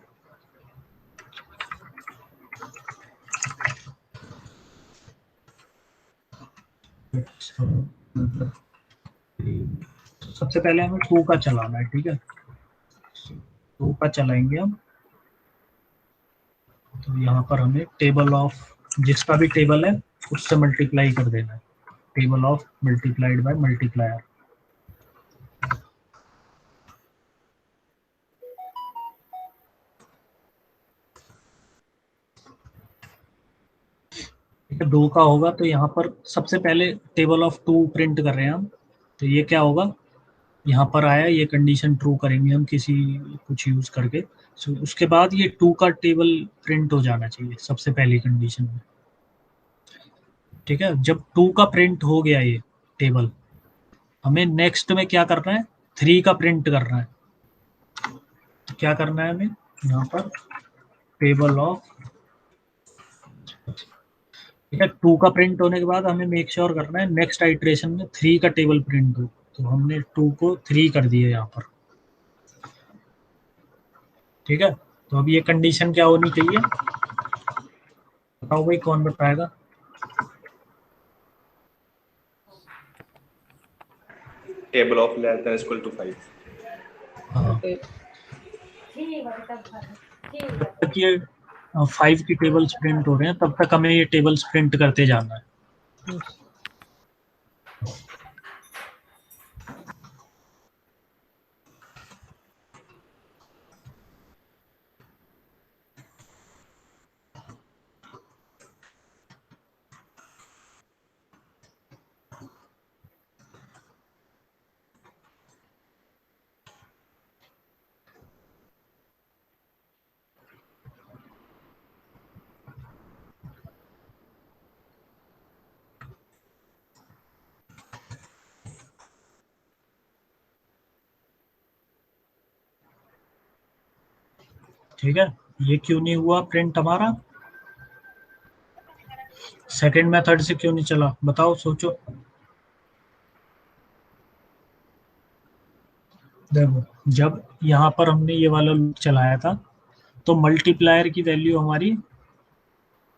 सबसे पहले हमें 2 का चलाना है। ठीक है, 2 का चलाएंगे हम, तो यहाँ पर हमें टेबल ऑफ, जिसका भी टेबल है उससे मल्टीप्लाई कर देना है, table of multiplied by multiplier. ठीक है, 2 का होगा तो यहाँ पर सबसे पहले टेबल ऑफ 2 प्रिंट कर रहे हैं हम, तो ये क्या होगा, यहाँ पर आया, ये कंडीशन ट्रू करेंगे हम किसी कुछ यूज करके। सो उसके बाद ये 2 का टेबल प्रिंट हो जाना चाहिए सबसे पहली कंडीशन में। ठीक है, जब 2 का प्रिंट हो गया ये टेबल, हमें नेक्स्ट में क्या करना है, 3 का प्रिंट करना है। तो क्या करना है हमें, यहाँ पर टेबल ऑफ, ठीक है, 2 का प्रिंट होने के बाद हमें मेक श्योर करना है नेक्स्ट आइट्रेशन में 3 का टेबल प्रिंट हो, तो हमने 2 को 3 कर दिया यहाँ पर, ठीक है। तो अब ये कंडीशन क्या होनी चाहिए, बताओ भाई, कौन बताएगा? Table of less than equal to 5। हाँ, जब तक ये 5 की टेबल्स प्रिंट हो रहे हैं तब तक हमें ये टेबल्स प्रिंट करते जाना है। ठीक है, ये क्यों नहीं हुआ प्रिंट हमारा? सेकंड मेथड से क्यों नहीं चला, बताओ, सोचो। देखो, जब यहाँ पर हमने ये वाला लूप चलाया था तो मल्टीप्लायर की वैल्यू हमारी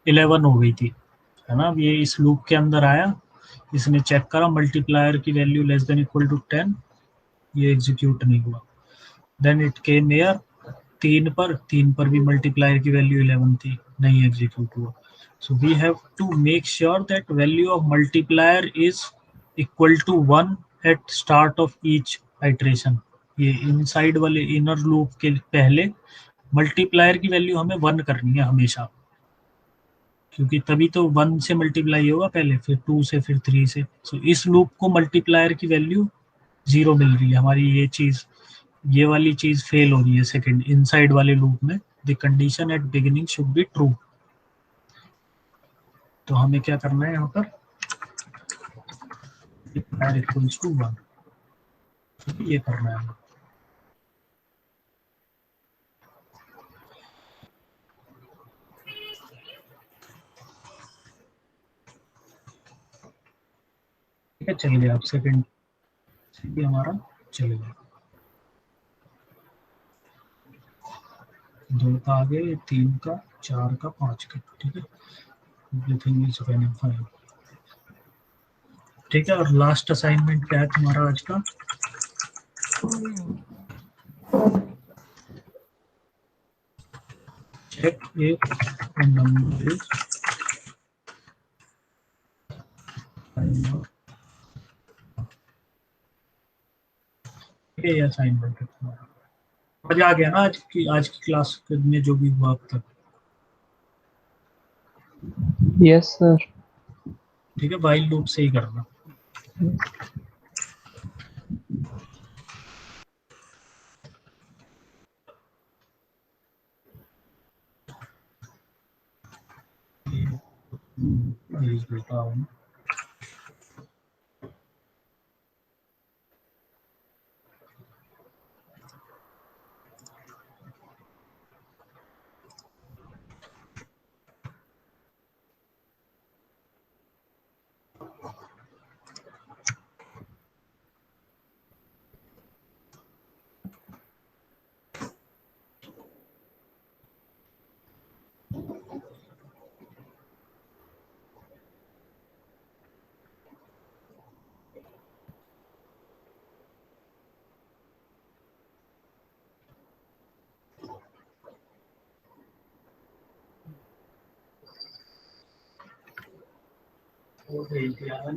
11 हो गई थी, है ना। अब ये इस लूप के अंदर आया, इसने चेक करा मल्टीप्लायर की value less than equal to 10, ये एग्जीक्यूट नहीं हुआ। देन इट केम हियर 3 पर भी मल्टीप्लायर की वैल्यू 11 थी, नहीं एग्जीक्यूट हुआ। So we have to make sure that value of multiplier is equal to 1 at start of each iteration. ये इनसाइड वाले इनर लूप के पहले मल्टीप्लायर की वैल्यू हमें 1 करनी है हमेशा, क्योंकि तभी तो 1 से मल्टीप्लाई होगा पहले, फिर 2 से, फिर 3 से। सो इस लूप को मल्टीप्लायर की वैल्यू 0 मिल रही है हमारी, ये वाली चीज फेल हो रही है सेकंड इनसाइड वाले लूप में। The condition at beginning should be true. तो हमें क्या करना है यहाँ पर, इक्वल्स टू 1, ये करना है। ठीक है, चलिए आप सेकंड भी हमारा चलेगा। 2 का आगे, 3 का, 4 का, 5 का, ठीक है। Everything is fine. ठीक है, और लास्ट असाइनमेंट क्या है तुम्हारा आज का? चेक इफ नंबर इज ये असाइनमेंट है तुम्हारा। मजा आ गया ना आज की क्लास में जो भी हुआ अब तक? Yes sir. ठीक है, व्हाइल लूप से ही करना।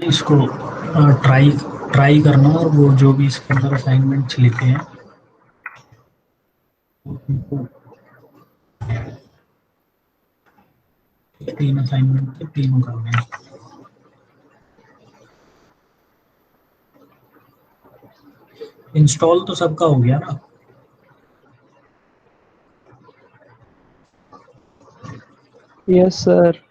इसको ट्राई करना, और वो जो भी इसके अंदर असाइनमेंट्स लिखे हैं तीन असाइनमेंट के तीनों करने हैं। इंस्टॉल तो सबका हो गया ना? Yes sir.